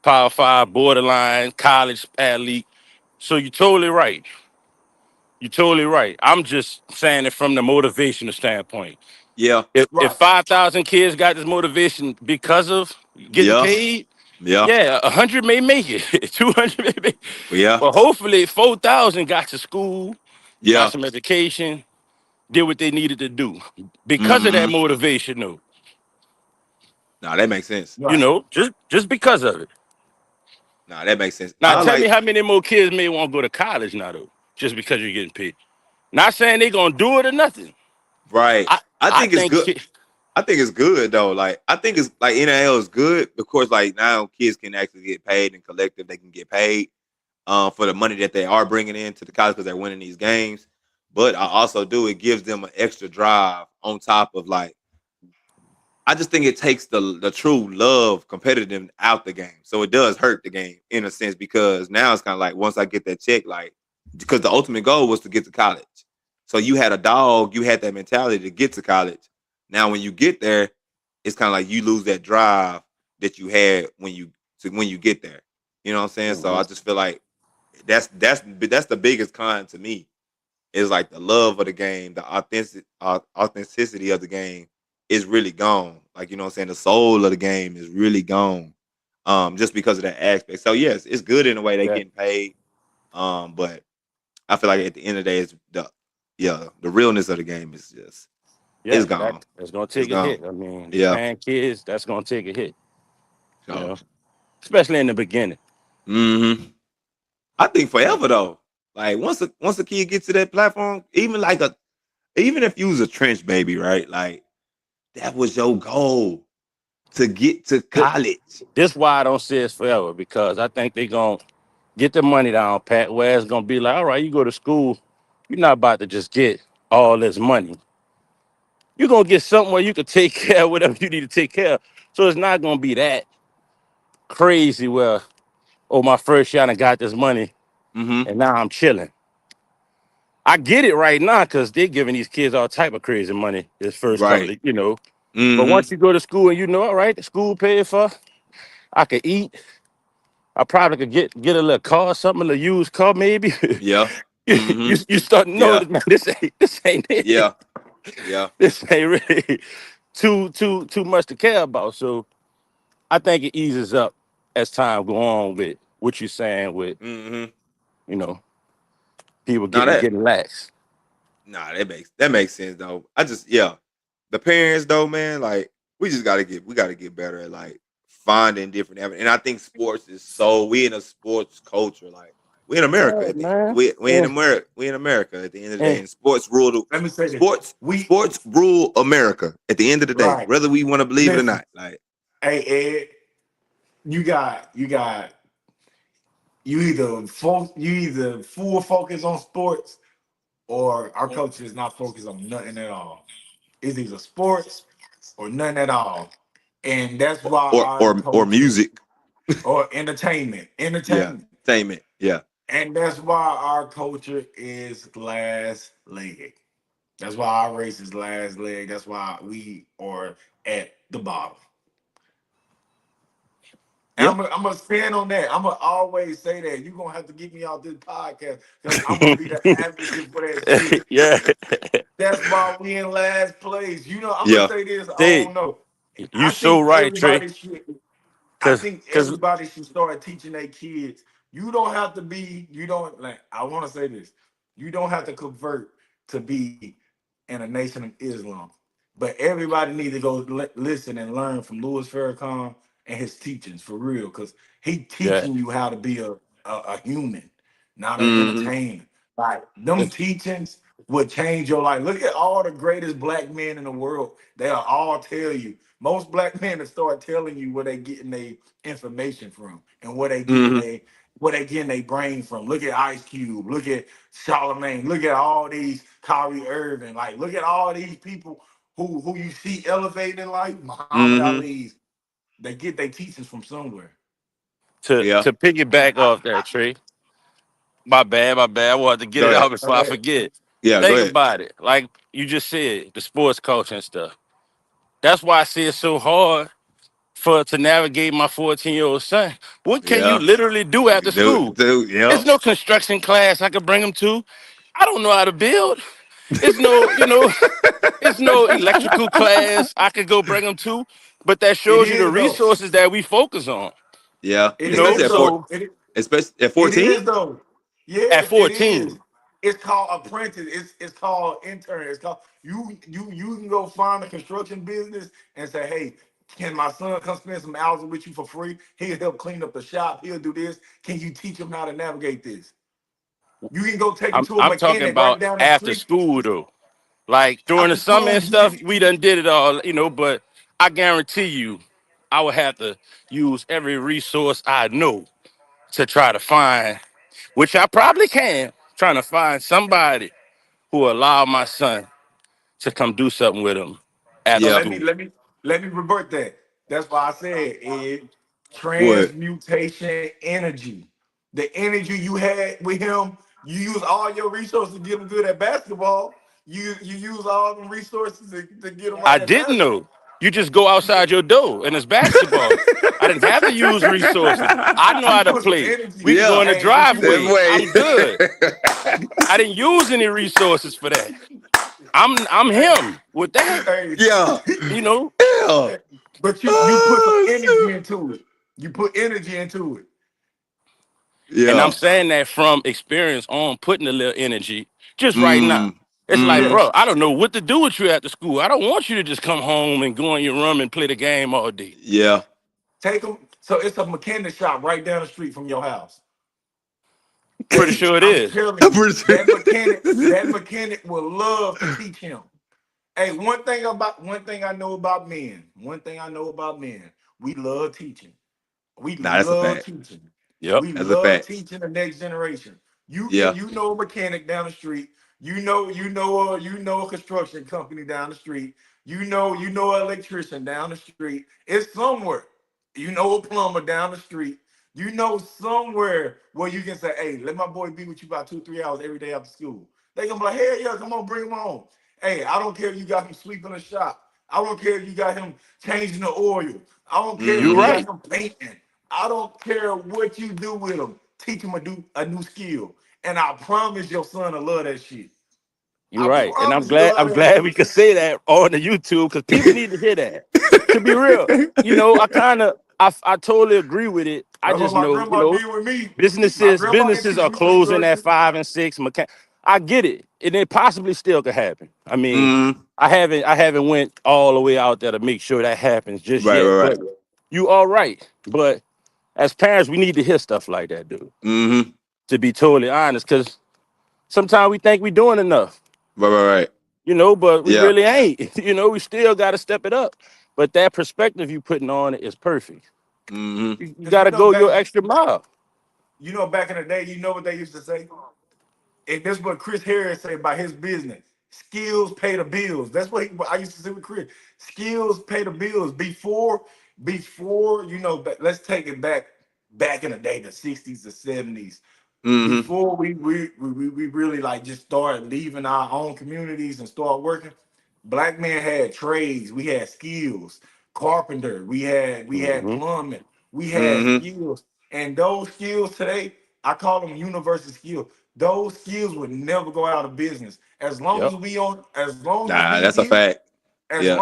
Speaker 4: Power 5, borderline, college athlete. So you're totally right. You're totally right. I'm just saying it from the motivational standpoint.
Speaker 1: Yeah.
Speaker 4: If
Speaker 3: Right.
Speaker 4: 5,000 kids got this motivation because of getting
Speaker 1: Yeah.
Speaker 4: paid,
Speaker 1: Yeah.
Speaker 4: yeah, 100 may make it, 200 may make it.
Speaker 1: Yeah.
Speaker 4: But hopefully 4,000 got to school, got
Speaker 1: Yeah.
Speaker 4: some education, did what they needed to do. Because of that
Speaker 1: Mm-hmm.
Speaker 4: motivation, though,
Speaker 1: Nah, that makes sense.
Speaker 4: you
Speaker 3: Right.
Speaker 4: know, just because of it.
Speaker 1: Nah, that makes sense.
Speaker 4: Now
Speaker 1: I
Speaker 4: tell me
Speaker 1: like
Speaker 4: how many more kids may want to go to college now, though, just because you're getting paid. Not saying they gonna do it or nothing.
Speaker 1: right. I
Speaker 4: I
Speaker 1: think it's
Speaker 4: think
Speaker 1: good. I think it's good though. Like I think it's like NIL is good because like now kids can actually get paid and collective they can get paid for the money that they are bringing into the college because they're winning these games. But I also do it gives them an extra drive on top of like I just think it takes the true love competitive out the game. So it does hurt the game in a sense because now it's kind of like once I get that check, like because the ultimate goal was to get to college. So you had a dog, you had that mentality to get to college. Now when you get there, it's kind of like you lose that drive that you had when you get there. You know what I'm saying? So I
Speaker 3: Mhm.
Speaker 1: just feel like that's the biggest con to me is like the love of the game, the authenticity of the game is really gone. Like you know what I'm saying, the soul of the game is really gone. Just because of that aspect. So yes, it's good in a way they
Speaker 4: Yeah,
Speaker 1: getting paid. But I feel like at the end of the day, it's the realness of the game is just it's
Speaker 4: yeah,
Speaker 1: gone.
Speaker 4: that's gonna
Speaker 1: It's
Speaker 4: take a
Speaker 1: gone.
Speaker 4: hit. I mean,
Speaker 1: Yeah.
Speaker 4: paying kids, that's gonna take a hit. You
Speaker 1: So
Speaker 4: know, especially in the beginning.
Speaker 1: hmm I think
Speaker 4: So,
Speaker 1: forever though. Like once a kid gets to that platform, even if you was a trench baby, right? Like that was your goal to get to
Speaker 4: th-
Speaker 1: college.
Speaker 4: this why I don't say it's forever because I think they gonna get the money down pat where it's gonna be like, all right, you go to school, you're not about to just get all this money. You're gonna get something where you can take care of whatever you need to take care of. So it's not gonna be that crazy where, oh, my first shot I got this money
Speaker 1: Hmm.
Speaker 4: and now I'm chilling. I get it right now because they're giving these kids all type of crazy money this first couple
Speaker 1: Right.
Speaker 4: of, you know. But
Speaker 1: Hmm.
Speaker 4: once you go to school and you know, all right, the school paid for, I could eat. I probably could get a little car, something, a little used car, maybe.
Speaker 1: Yeah.
Speaker 4: you,
Speaker 1: Hmm.
Speaker 4: you start to
Speaker 1: Yeah.
Speaker 4: notice, man, this ain't it.
Speaker 1: Yeah. Yeah.
Speaker 4: This ain't really too much to care about. So I think it eases up as time go on with what you're saying with,
Speaker 1: Hmm.
Speaker 4: you know, people
Speaker 1: Now
Speaker 4: getting lax.
Speaker 1: that makes sense though. I just the parents though, man, like we gotta get better at like finding different avenues. And I think sports is so we in a sports culture, like we in America
Speaker 4: Yeah,
Speaker 1: at the
Speaker 4: man.
Speaker 1: we in America at the end of the day,
Speaker 4: And
Speaker 1: and sports rule
Speaker 3: Let me say this. We
Speaker 1: sports rule America at the end of the day,
Speaker 3: right.
Speaker 1: whether we want to believe it or
Speaker 3: Listen,
Speaker 1: not. Like
Speaker 3: hey Ed, you got you either full focus on sports or our culture is not focused on nothing at all. It's either sports or nothing at all. And that's why our
Speaker 1: or
Speaker 3: culture,
Speaker 1: music.
Speaker 3: or entertainment.
Speaker 1: Yeah.
Speaker 3: Entertainment.
Speaker 1: Entertainment. Yeah.
Speaker 3: And that's why our culture is last leg. That's why our race is last leg. That's why we are at the bottom. And
Speaker 1: Yeah.
Speaker 3: I'm gonna stand on that. I'm gonna always say that. You're gonna have to get me off this podcast because I'm gonna be the advocate for that shit.
Speaker 4: Yeah.
Speaker 3: That's why we in last place. You know, I'm gonna
Speaker 1: Yeah.
Speaker 3: say this. I
Speaker 4: See,
Speaker 3: don't know.
Speaker 4: you
Speaker 3: I
Speaker 4: so
Speaker 3: think
Speaker 4: right, Trey.
Speaker 3: everybody should. I
Speaker 4: Cause,
Speaker 3: think
Speaker 4: cause,
Speaker 3: everybody should start teaching their kids. You don't have to be. You don't like. I want to say this. You don't have to convert to be in a nation of Islam, but everybody needs to go listen and learn from Louis Farrakhan and his teachings for real, because he
Speaker 4: yeah.
Speaker 3: teaching you how to be a human, not an
Speaker 1: Mm-hmm.
Speaker 3: entertainer. Like them teachings would change your life. Look at all the greatest black men in the world. They'll all tell you. Most black men will start telling you where they getting their information from and
Speaker 1: Mm-hmm.
Speaker 3: where they getting their brain from. Look at Ice Cube. Look at Charlemagne. Look at all these Kyrie Irving. Like look at all these people who you see elevating in life. Muhammad
Speaker 1: Mm-hmm.
Speaker 3: Ali's. They get their teachings from somewhere.
Speaker 4: To
Speaker 1: Yeah.
Speaker 4: to
Speaker 3: And
Speaker 4: piggyback off that, Trey. My bad, my bad. I wanted to get
Speaker 1: Go
Speaker 4: it
Speaker 1: ahead.
Speaker 4: out before I forget.
Speaker 1: Yeah. Go
Speaker 4: Think
Speaker 1: ahead.
Speaker 4: about it. Like you just said, the sports culture and stuff. That's why I see it so hard for to navigate my 14-year-old son. What can you
Speaker 1: Yeah.
Speaker 4: literally do after school?
Speaker 1: Dude.
Speaker 4: There's
Speaker 1: Yep.
Speaker 4: no construction class I could bring him to. I don't know how to build. It's no, it's no electrical class I could go bring him to. But that
Speaker 3: it
Speaker 4: shows you the
Speaker 3: is though.
Speaker 4: resources that we focus on.
Speaker 1: Yeah.
Speaker 3: It
Speaker 1: Especially
Speaker 3: is
Speaker 1: at
Speaker 3: though.
Speaker 4: So
Speaker 1: especially at
Speaker 3: It
Speaker 1: 14.
Speaker 3: is though.
Speaker 4: at
Speaker 3: Yes, it is.
Speaker 4: 14,
Speaker 3: It's called apprentice. It's called intern. It's called you can go find a construction business and say, hey, can my son come spend some hours with you for free? He'll help clean up the shop. He'll do this. Can you teach him how to navigate this? You can go take him to a
Speaker 4: I'm talking
Speaker 3: mechanic right
Speaker 4: about
Speaker 3: down the
Speaker 4: after
Speaker 3: street
Speaker 4: school though. Like during the
Speaker 3: after
Speaker 4: summer
Speaker 3: school.
Speaker 4: and stuff, we done did it all, but I guarantee you, I would have to use every resource I know to try to find, which I probably can, trying to find somebody who will allow my son to come do something with him after
Speaker 3: So
Speaker 1: Yeah.
Speaker 4: school.
Speaker 3: let me revert that. That's why I said it
Speaker 1: What?
Speaker 3: transmutation energy. The energy you had with him, you use all your resources to get him good at basketball. You use all the resources to get him
Speaker 4: I
Speaker 3: right at
Speaker 4: didn't
Speaker 3: basketball.
Speaker 4: know. You just go outside your door and it's basketball. I didn't have to use resources. I know
Speaker 3: You
Speaker 4: how to
Speaker 3: put some
Speaker 4: play.
Speaker 3: energy.
Speaker 4: We could go
Speaker 1: Yeah.
Speaker 4: in the
Speaker 3: Hey, but
Speaker 1: That
Speaker 4: driveway. I'm good.
Speaker 1: way.
Speaker 4: I didn't use any resources for that. I'm
Speaker 3: hey,
Speaker 4: him with that,
Speaker 3: hey,
Speaker 1: Yeah.
Speaker 4: you know.
Speaker 1: Yeah.
Speaker 3: but you put some
Speaker 1: Oh
Speaker 3: energy
Speaker 1: shoot.
Speaker 3: into it. You put energy into it.
Speaker 4: And I'm
Speaker 1: Yeah.
Speaker 4: saying that from experience on putting a little energy just right now.
Speaker 1: Mm.
Speaker 4: It's like,
Speaker 1: Mm.
Speaker 3: Yeah.
Speaker 4: bro, I don't know what to do with you after school. I don't want you to just come home and go in your room and play the game all day.
Speaker 1: Yeah.
Speaker 3: Take them. So it's a mechanic shop right down the street from your house.
Speaker 4: Pretty
Speaker 3: Hey,
Speaker 4: sure it
Speaker 3: I'm
Speaker 4: is.
Speaker 3: telling
Speaker 1: I'm
Speaker 3: you,
Speaker 1: pretty sure.
Speaker 3: that mechanic will love to teach him. Hey, one thing I know about men, we love teaching. We
Speaker 1: Nah, that's a
Speaker 3: love
Speaker 1: fact.
Speaker 3: teaching.
Speaker 4: Yep.
Speaker 3: We
Speaker 1: That's a
Speaker 3: love
Speaker 1: fact.
Speaker 3: teaching the next generation.
Speaker 1: Yeah.
Speaker 3: You know a mechanic down the street. You know a construction company down the street. You know an electrician down the street. It's somewhere. You know a plumber down the street. You know somewhere where you can say, hey, let my boy be with you about 2, 3 hours every day after school. They gonna be like, hey, yeah, come on, bring him on. Hey, I don't care if you got him sweeping the shop. I don't care if you got him changing the oil. I don't care if
Speaker 4: You're
Speaker 3: you
Speaker 1: Mm-hmm.
Speaker 3: got
Speaker 4: right.
Speaker 3: him painting. I don't care what you do with him. Teach him a new skill. And I promise your son will love that shit.
Speaker 4: You're
Speaker 3: I
Speaker 4: right. And I'm
Speaker 3: promise he'll
Speaker 4: glad
Speaker 3: love
Speaker 4: I'm
Speaker 3: that
Speaker 4: glad
Speaker 3: shit.
Speaker 4: we could say that on the YouTube because people need to hear that. To be real, I totally agree with it. I
Speaker 3: That's what
Speaker 4: just
Speaker 3: my
Speaker 4: know,
Speaker 3: grandma did with me. My grandma
Speaker 4: businesses
Speaker 3: introduced
Speaker 4: are
Speaker 3: me to
Speaker 4: closing at
Speaker 3: construction.
Speaker 4: 5 and 6. I get it. And it possibly still could happen. I mean,
Speaker 1: Mm.
Speaker 4: I haven't went all the way out there to make sure that happens just
Speaker 1: Right,
Speaker 4: yet.
Speaker 1: right, right.
Speaker 4: But you are right. But as parents, we need to hear stuff like that, dude.
Speaker 1: Mm-hmm.
Speaker 4: To be totally honest, because sometimes we think we're doing enough,
Speaker 1: Right, right, right.
Speaker 4: but we
Speaker 1: Yeah.
Speaker 4: really ain't. We still got to step it up. But that perspective you putting on it is perfect.
Speaker 1: Mm-hmm.
Speaker 4: You
Speaker 3: Because
Speaker 4: got to go your extra mile.
Speaker 3: back in the day, you know what they used to say? And that's what Chris Harris said about his business. Skills pay the bills. That's what I used to say with Chris. Skills pay the bills. Before, let's take it back. back in the day, the 60s, the 70s,
Speaker 1: Mm-hmm.
Speaker 3: before we really like just started leaving our own communities and start working. Black men had trades, we had skills, carpenter, we had
Speaker 4: Mm-hmm.
Speaker 3: plumbing, we had
Speaker 1: Mm-hmm.
Speaker 3: skills, and those skills today, I call them universal skills. Those skills would never go out of business as long as
Speaker 4: Yep.
Speaker 3: as long as
Speaker 1: Nah,
Speaker 3: we
Speaker 1: that's a
Speaker 3: here,
Speaker 1: fact. Yeah,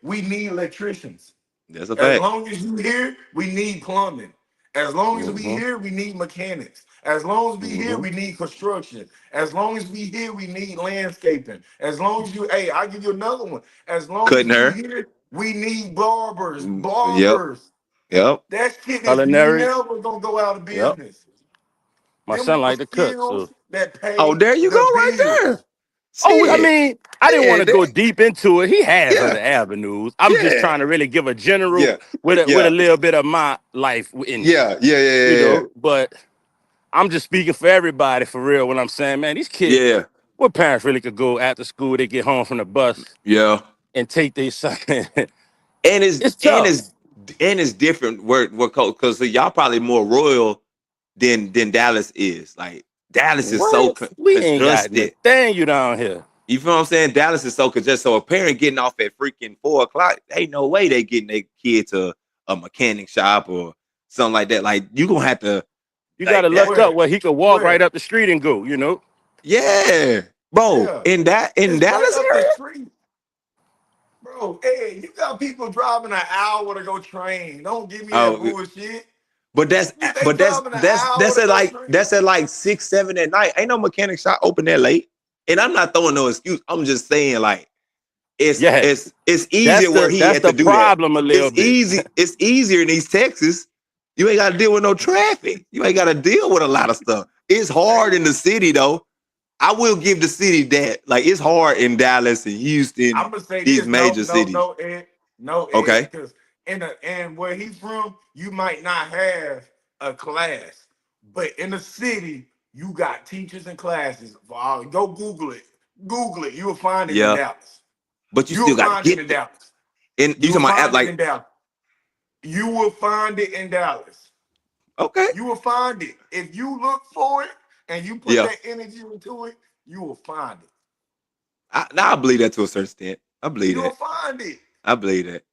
Speaker 3: we need electricians.
Speaker 1: that's a
Speaker 3: As
Speaker 1: fact.
Speaker 3: long as you here, we need plumbing. As long as we
Speaker 4: Mm-hmm.
Speaker 3: here, we need mechanics. As long as we here,
Speaker 4: Mm-hmm.
Speaker 3: we need construction. As long as we here, we need landscaping. As long as you, hey, I'll give you another one. As long as
Speaker 1: Cutting
Speaker 3: you
Speaker 1: her.
Speaker 3: here, we need barbers.
Speaker 1: Yep.
Speaker 3: Barbers.
Speaker 1: Yep.
Speaker 3: That shit is
Speaker 4: Culinary.
Speaker 3: never gonna go out of
Speaker 4: Yep.
Speaker 3: business.
Speaker 4: My
Speaker 3: Them
Speaker 4: son
Speaker 3: are
Speaker 4: like to cook, so.
Speaker 3: skills that
Speaker 1: Oh,
Speaker 3: pay
Speaker 1: there you go,
Speaker 3: the
Speaker 1: right there.
Speaker 3: bills.
Speaker 4: Oh, I
Speaker 1: Shit.
Speaker 4: mean, I didn't want
Speaker 1: Yeah.
Speaker 4: to go deep into it. He has
Speaker 1: Yeah.
Speaker 4: other avenues. I'm just
Speaker 1: Yeah.
Speaker 4: trying to really give a general
Speaker 1: Yeah.
Speaker 4: with a
Speaker 1: Yeah.
Speaker 4: little bit of my life in it,
Speaker 1: Yeah. Yeah. Yeah.
Speaker 4: But I'm just speaking for everybody for real when I'm saying, man, these kids,
Speaker 1: Yeah.
Speaker 4: what parents really could go after school, they get home from the bus
Speaker 1: Yeah.
Speaker 4: and take their son.
Speaker 1: And it's
Speaker 4: It's
Speaker 1: and
Speaker 4: tough.
Speaker 1: it's and it's different what because y'all probably more royal than Dallas is. Like Dallas is so
Speaker 4: What? We ain't got
Speaker 1: congested.
Speaker 4: nothing you down here.
Speaker 1: You feel what I'm saying? Dallas is so congested. So a parent getting off at freaking 4 o'clock, ain't no way they getting their kid to a mechanic shop or something like that. Like you gonna have to
Speaker 4: You got
Speaker 1: like
Speaker 4: to
Speaker 1: that.
Speaker 4: luck up
Speaker 3: Where?
Speaker 4: where he could walk right
Speaker 3: Where?
Speaker 4: up the street and go.
Speaker 1: Yeah, bro.
Speaker 3: Yeah.
Speaker 1: In
Speaker 3: It's right
Speaker 1: Dallas
Speaker 3: up the
Speaker 1: area.
Speaker 3: street. Bro, hey, you got people driving an hour to go train. Don't give me that
Speaker 1: Oh,
Speaker 3: bullshit.
Speaker 1: but that's
Speaker 3: They
Speaker 1: but that's
Speaker 3: driving an
Speaker 1: that's
Speaker 3: hour
Speaker 1: that's
Speaker 3: to
Speaker 1: at
Speaker 3: go
Speaker 1: like
Speaker 3: train.
Speaker 1: that's at like 6, 7 at night. Ain't no mechanic shop open that late. And I'm not throwing no excuse. I'm just saying like it's
Speaker 4: Yeah,
Speaker 1: it's it's easier where he
Speaker 4: that's
Speaker 1: had to
Speaker 4: the
Speaker 1: do that.
Speaker 4: problem a little
Speaker 1: It's
Speaker 4: bit.
Speaker 1: easy. It's easier in East Texas. You ain't got to deal with no traffic. You ain't got to deal with a lot of stuff. It's hard
Speaker 3: Hey,
Speaker 1: in the city though. I will give the city that. Like it's hard in Dallas and Houston,
Speaker 3: I'm gonna say
Speaker 1: these
Speaker 3: this. No,
Speaker 1: major
Speaker 3: no,
Speaker 1: cities.
Speaker 3: no, Ed. No, Ed,
Speaker 1: Okay.
Speaker 3: because and where he's from, you might not have a class. But in the city, you got teachers and classes. Go Google it. Google it. You will find it in
Speaker 1: Yeah.
Speaker 3: Dallas.
Speaker 1: But you
Speaker 3: You will
Speaker 1: still got to
Speaker 3: find it
Speaker 1: get
Speaker 3: in
Speaker 1: there.
Speaker 3: Dallas.
Speaker 1: And you
Speaker 3: You will
Speaker 1: talking about app
Speaker 3: find it
Speaker 1: like
Speaker 3: in Dallas. You will find it in Dallas.
Speaker 1: okay.
Speaker 3: You will find it. If you look for it and you put
Speaker 1: Yeah.
Speaker 3: that energy into it, you will find it.
Speaker 1: I believe that to a certain extent. I believe
Speaker 3: You will
Speaker 1: that.
Speaker 3: find it.
Speaker 1: I believe that.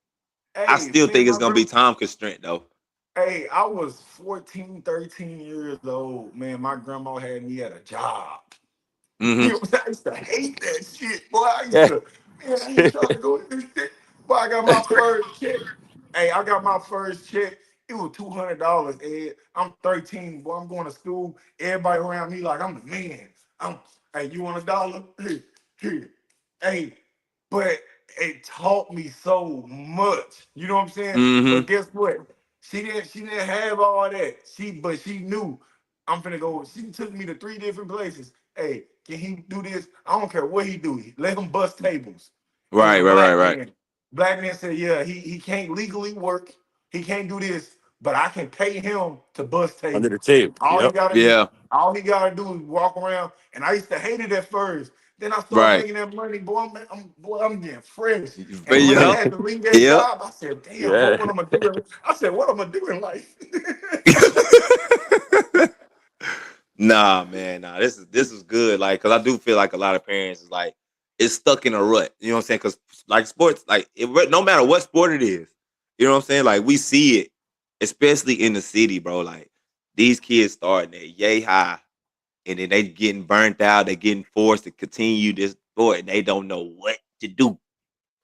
Speaker 1: I
Speaker 3: Hey,
Speaker 1: still
Speaker 3: since
Speaker 1: think it's
Speaker 3: my
Speaker 1: gonna be
Speaker 3: grandma,
Speaker 1: time constraint though.
Speaker 3: hey, I was 14, 13 years old. Man, my grandma had me at a job.
Speaker 1: Mm-hmm.
Speaker 3: You know, I used to hate that shit. Boy,
Speaker 4: Yeah.
Speaker 3: man, I ain't trying to go to this shit. Boy, I got my first check. Hey, I got my first check. It was $200, Ed. I'm 13, boy. I'm going to school. Everybody around me like I'm the man. Hey, you want $1? Here, here. Hey, but it taught me so much. You know what I'm saying?
Speaker 1: Mm-hmm.
Speaker 3: But guess what? She didn't have all that. But she knew I'm finna go. She took me to 3 different places. Hey, can he do this? I don't care what he do. Let him bust tables. It was
Speaker 1: Right,
Speaker 3: a
Speaker 1: right, right,
Speaker 3: black
Speaker 1: right.
Speaker 3: man. Black man said, yeah, he can't legally work. He can't do this, but I can pay him to bust
Speaker 4: Under the
Speaker 3: tables.
Speaker 4: table.
Speaker 3: All he
Speaker 4: Yep.
Speaker 3: gotta do,
Speaker 1: Yeah,
Speaker 3: all he gotta do is walk around. And I used to hate it at first. Then I started
Speaker 1: right.
Speaker 3: making that money, boy. I'm getting fresh. And when I
Speaker 1: Yeah,
Speaker 3: had to leave that
Speaker 1: yeah.
Speaker 3: job, I said, damn,
Speaker 4: Yeah.
Speaker 3: what am I doing? I said, what am I doing in life?
Speaker 1: Nah, man, nah. This is good. Like, cause I do feel like a lot of parents is like it's stuck in a rut. You know what I'm saying? Cause like sports, like no matter what sport it is, you know what I'm saying? Like we see it, especially in the city, bro. Like these kids starting at yay high, and then they getting burnt out. They getting forced to continue this sport, and they don't know what to do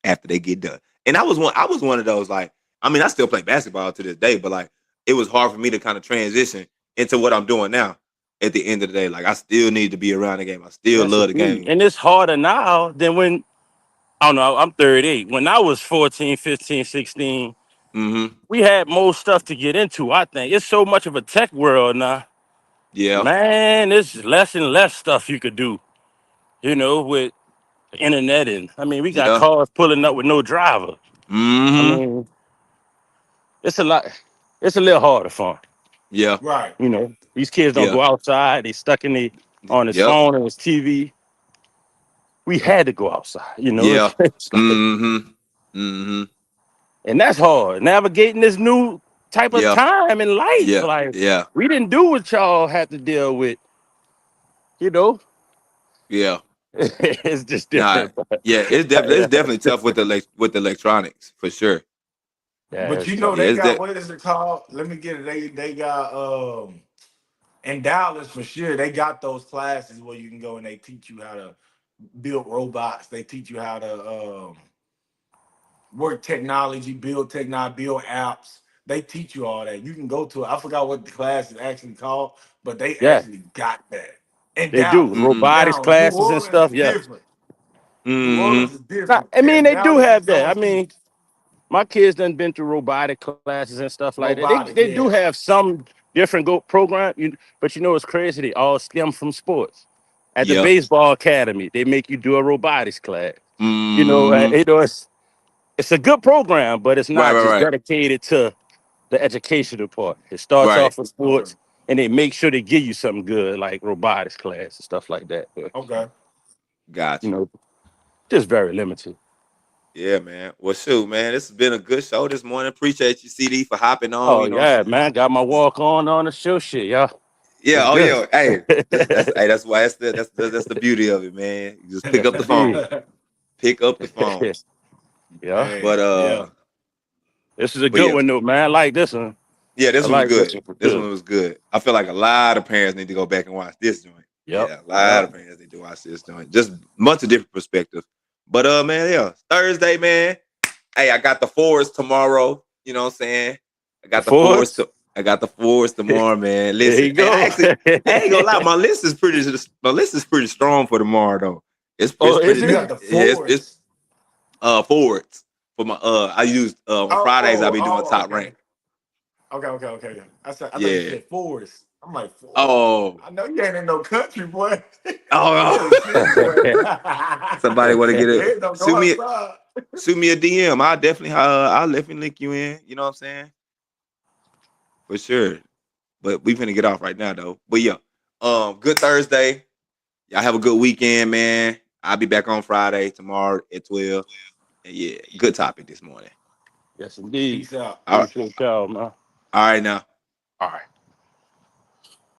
Speaker 1: after they get done. And I was one of those like I mean I still play basketball to this day, but like it was hard for me to kind of transition into what I'm doing now. At the end of the day, like I still need to be around the game. I still
Speaker 4: Yes,
Speaker 1: love the
Speaker 4: indeed.
Speaker 1: game.
Speaker 4: And it's harder now than when, I don't know, I'm 38. When I was 14, 15, 16,
Speaker 1: Mm-hmm.
Speaker 4: we had more stuff to get into, I think. It's so much of a tech world now.
Speaker 1: Yeah.
Speaker 4: Man, there's less and less stuff you could do, with the internet. And I mean, we got
Speaker 1: Yeah.
Speaker 4: cars pulling up with no driver. I
Speaker 1: Mm-hmm.
Speaker 4: mean, it's a lot. It's a little harder for 'em.
Speaker 1: Yeah.
Speaker 3: Right.
Speaker 4: These kids don't
Speaker 1: Yeah.
Speaker 4: go outside. They stuck on his
Speaker 1: Yep.
Speaker 4: phone and his TV. We had to go outside.
Speaker 1: Yeah.
Speaker 4: It's like,
Speaker 1: Mm-hmm. Mm-hmm.
Speaker 4: and that's hard. Navigating this new type of
Speaker 1: Yeah.
Speaker 4: time in life.
Speaker 1: Yeah.
Speaker 4: Like
Speaker 1: Yeah.
Speaker 4: we didn't do what y'all had to deal with. You know,
Speaker 1: Yeah.
Speaker 4: it's just
Speaker 1: Nah.
Speaker 4: different. But,
Speaker 1: Yeah. It's definitely tough with with the electronics for sure.
Speaker 4: yeah,
Speaker 3: But
Speaker 4: it's
Speaker 3: you know
Speaker 4: tough.
Speaker 1: Yeah.
Speaker 3: they
Speaker 1: It's
Speaker 3: got
Speaker 1: that.
Speaker 3: what is it called? Let me get it. They got in Dallas for sure. They got those classes where you can go and they teach you how to build robots. They teach you how to work technology, build apps. They teach you all that. You can go to it. I forgot what the class is actually called, but they
Speaker 4: Yeah,
Speaker 3: actually got that in
Speaker 4: they do
Speaker 3: Dallas.
Speaker 1: Mm-hmm.
Speaker 4: robotics
Speaker 3: Now New
Speaker 4: classes and
Speaker 3: Orleans
Speaker 4: stuff.
Speaker 3: is
Speaker 4: Yeah,
Speaker 3: different. New
Speaker 1: Mm-hmm.
Speaker 3: Orleans is
Speaker 4: nah,
Speaker 3: different.
Speaker 4: I mean
Speaker 3: And
Speaker 4: they do
Speaker 3: Dallas, you
Speaker 4: have
Speaker 3: know,
Speaker 4: that. I
Speaker 3: it's the
Speaker 4: mean, my kids done been through robotic classes and stuff like that.
Speaker 3: robotics.
Speaker 4: They do
Speaker 3: Yeah.
Speaker 4: have some different go program, but you know it's crazy. They all stem from sports. At the
Speaker 1: Yeah.
Speaker 4: baseball academy, they make you do a robotics class.
Speaker 1: Mm-hmm.
Speaker 4: It's a good program, but it's
Speaker 1: Right.
Speaker 4: not
Speaker 1: Right.
Speaker 4: just
Speaker 1: Right.
Speaker 4: dedicated to the educational part. It starts
Speaker 1: Right.
Speaker 4: off with
Speaker 3: Okay.
Speaker 4: sports, and they make sure they give you something good like robotics class and stuff like that. But,
Speaker 3: Okay.
Speaker 4: you
Speaker 1: Got you.
Speaker 4: know, just very limited.
Speaker 1: Yeah, man. Well, shoot, man. This has been a good show this morning. Appreciate you, CD, for hopping on.
Speaker 4: Oh
Speaker 1: You know what
Speaker 4: yeah,
Speaker 1: I'm saying?
Speaker 4: man, got my walk on the show shit, y'all.
Speaker 1: Yeah.
Speaker 4: It's
Speaker 1: Oh,
Speaker 4: good.
Speaker 1: yeah. Hey, that's why that's the beauty of it, man. You just pick
Speaker 4: Yes,
Speaker 1: up the phone.
Speaker 4: indeed.
Speaker 1: Pick up the phone.
Speaker 4: Yeah,
Speaker 1: But
Speaker 3: Hey, yeah.
Speaker 4: this is a
Speaker 1: but
Speaker 4: good
Speaker 1: yeah,
Speaker 4: one though, man. I like this one.
Speaker 1: yeah.
Speaker 4: I
Speaker 1: This one was
Speaker 4: like this
Speaker 1: good.
Speaker 4: one for
Speaker 1: This
Speaker 4: sure.
Speaker 1: one was good. I feel like a lot of parents need to go back and watch this joint.
Speaker 4: Yep,
Speaker 1: Yeah, a lot
Speaker 4: yep.
Speaker 1: of parents need to watch this joint. Just bunch of different perspectives. But man, yeah, Thursday, man. Hey, I got the fours tomorrow. You know what I'm saying? I
Speaker 4: The
Speaker 1: got the fours
Speaker 4: Fords.
Speaker 1: to I got the fours tomorrow, man.
Speaker 4: There
Speaker 1: Listen,
Speaker 4: you
Speaker 1: hey,
Speaker 4: go.
Speaker 1: I ain't gonna lie, my list is pretty strong for tomorrow though. It's
Speaker 4: Oh, is
Speaker 1: pretty
Speaker 3: You got
Speaker 4: it?
Speaker 3: the
Speaker 1: yeah, it's
Speaker 3: forwards.
Speaker 1: forwards for my I used on Fridays I'll be doing top
Speaker 3: Okay.
Speaker 1: rank.
Speaker 3: Okay. I thought you
Speaker 1: Yeah.
Speaker 3: said forwards. I'm like, forwards.
Speaker 1: Oh.
Speaker 3: I know you ain't in no country, boy. You in the
Speaker 1: Oh,
Speaker 3: city, boy.
Speaker 1: somebody want to get a
Speaker 3: Hey, don't go outside.
Speaker 1: shoot me a DM. I'll definitely link you in. You know what I'm saying? For sure. But we finna get off right now though. But yeah, good Thursday. Y'all have a good weekend, man. I'll be back on Friday tomorrow at 12. And yeah, good topic this morning.
Speaker 4: Yes, indeed.
Speaker 3: Peace out.
Speaker 1: All right,
Speaker 4: Appreciate y'all, man.
Speaker 1: all right now.
Speaker 4: All right.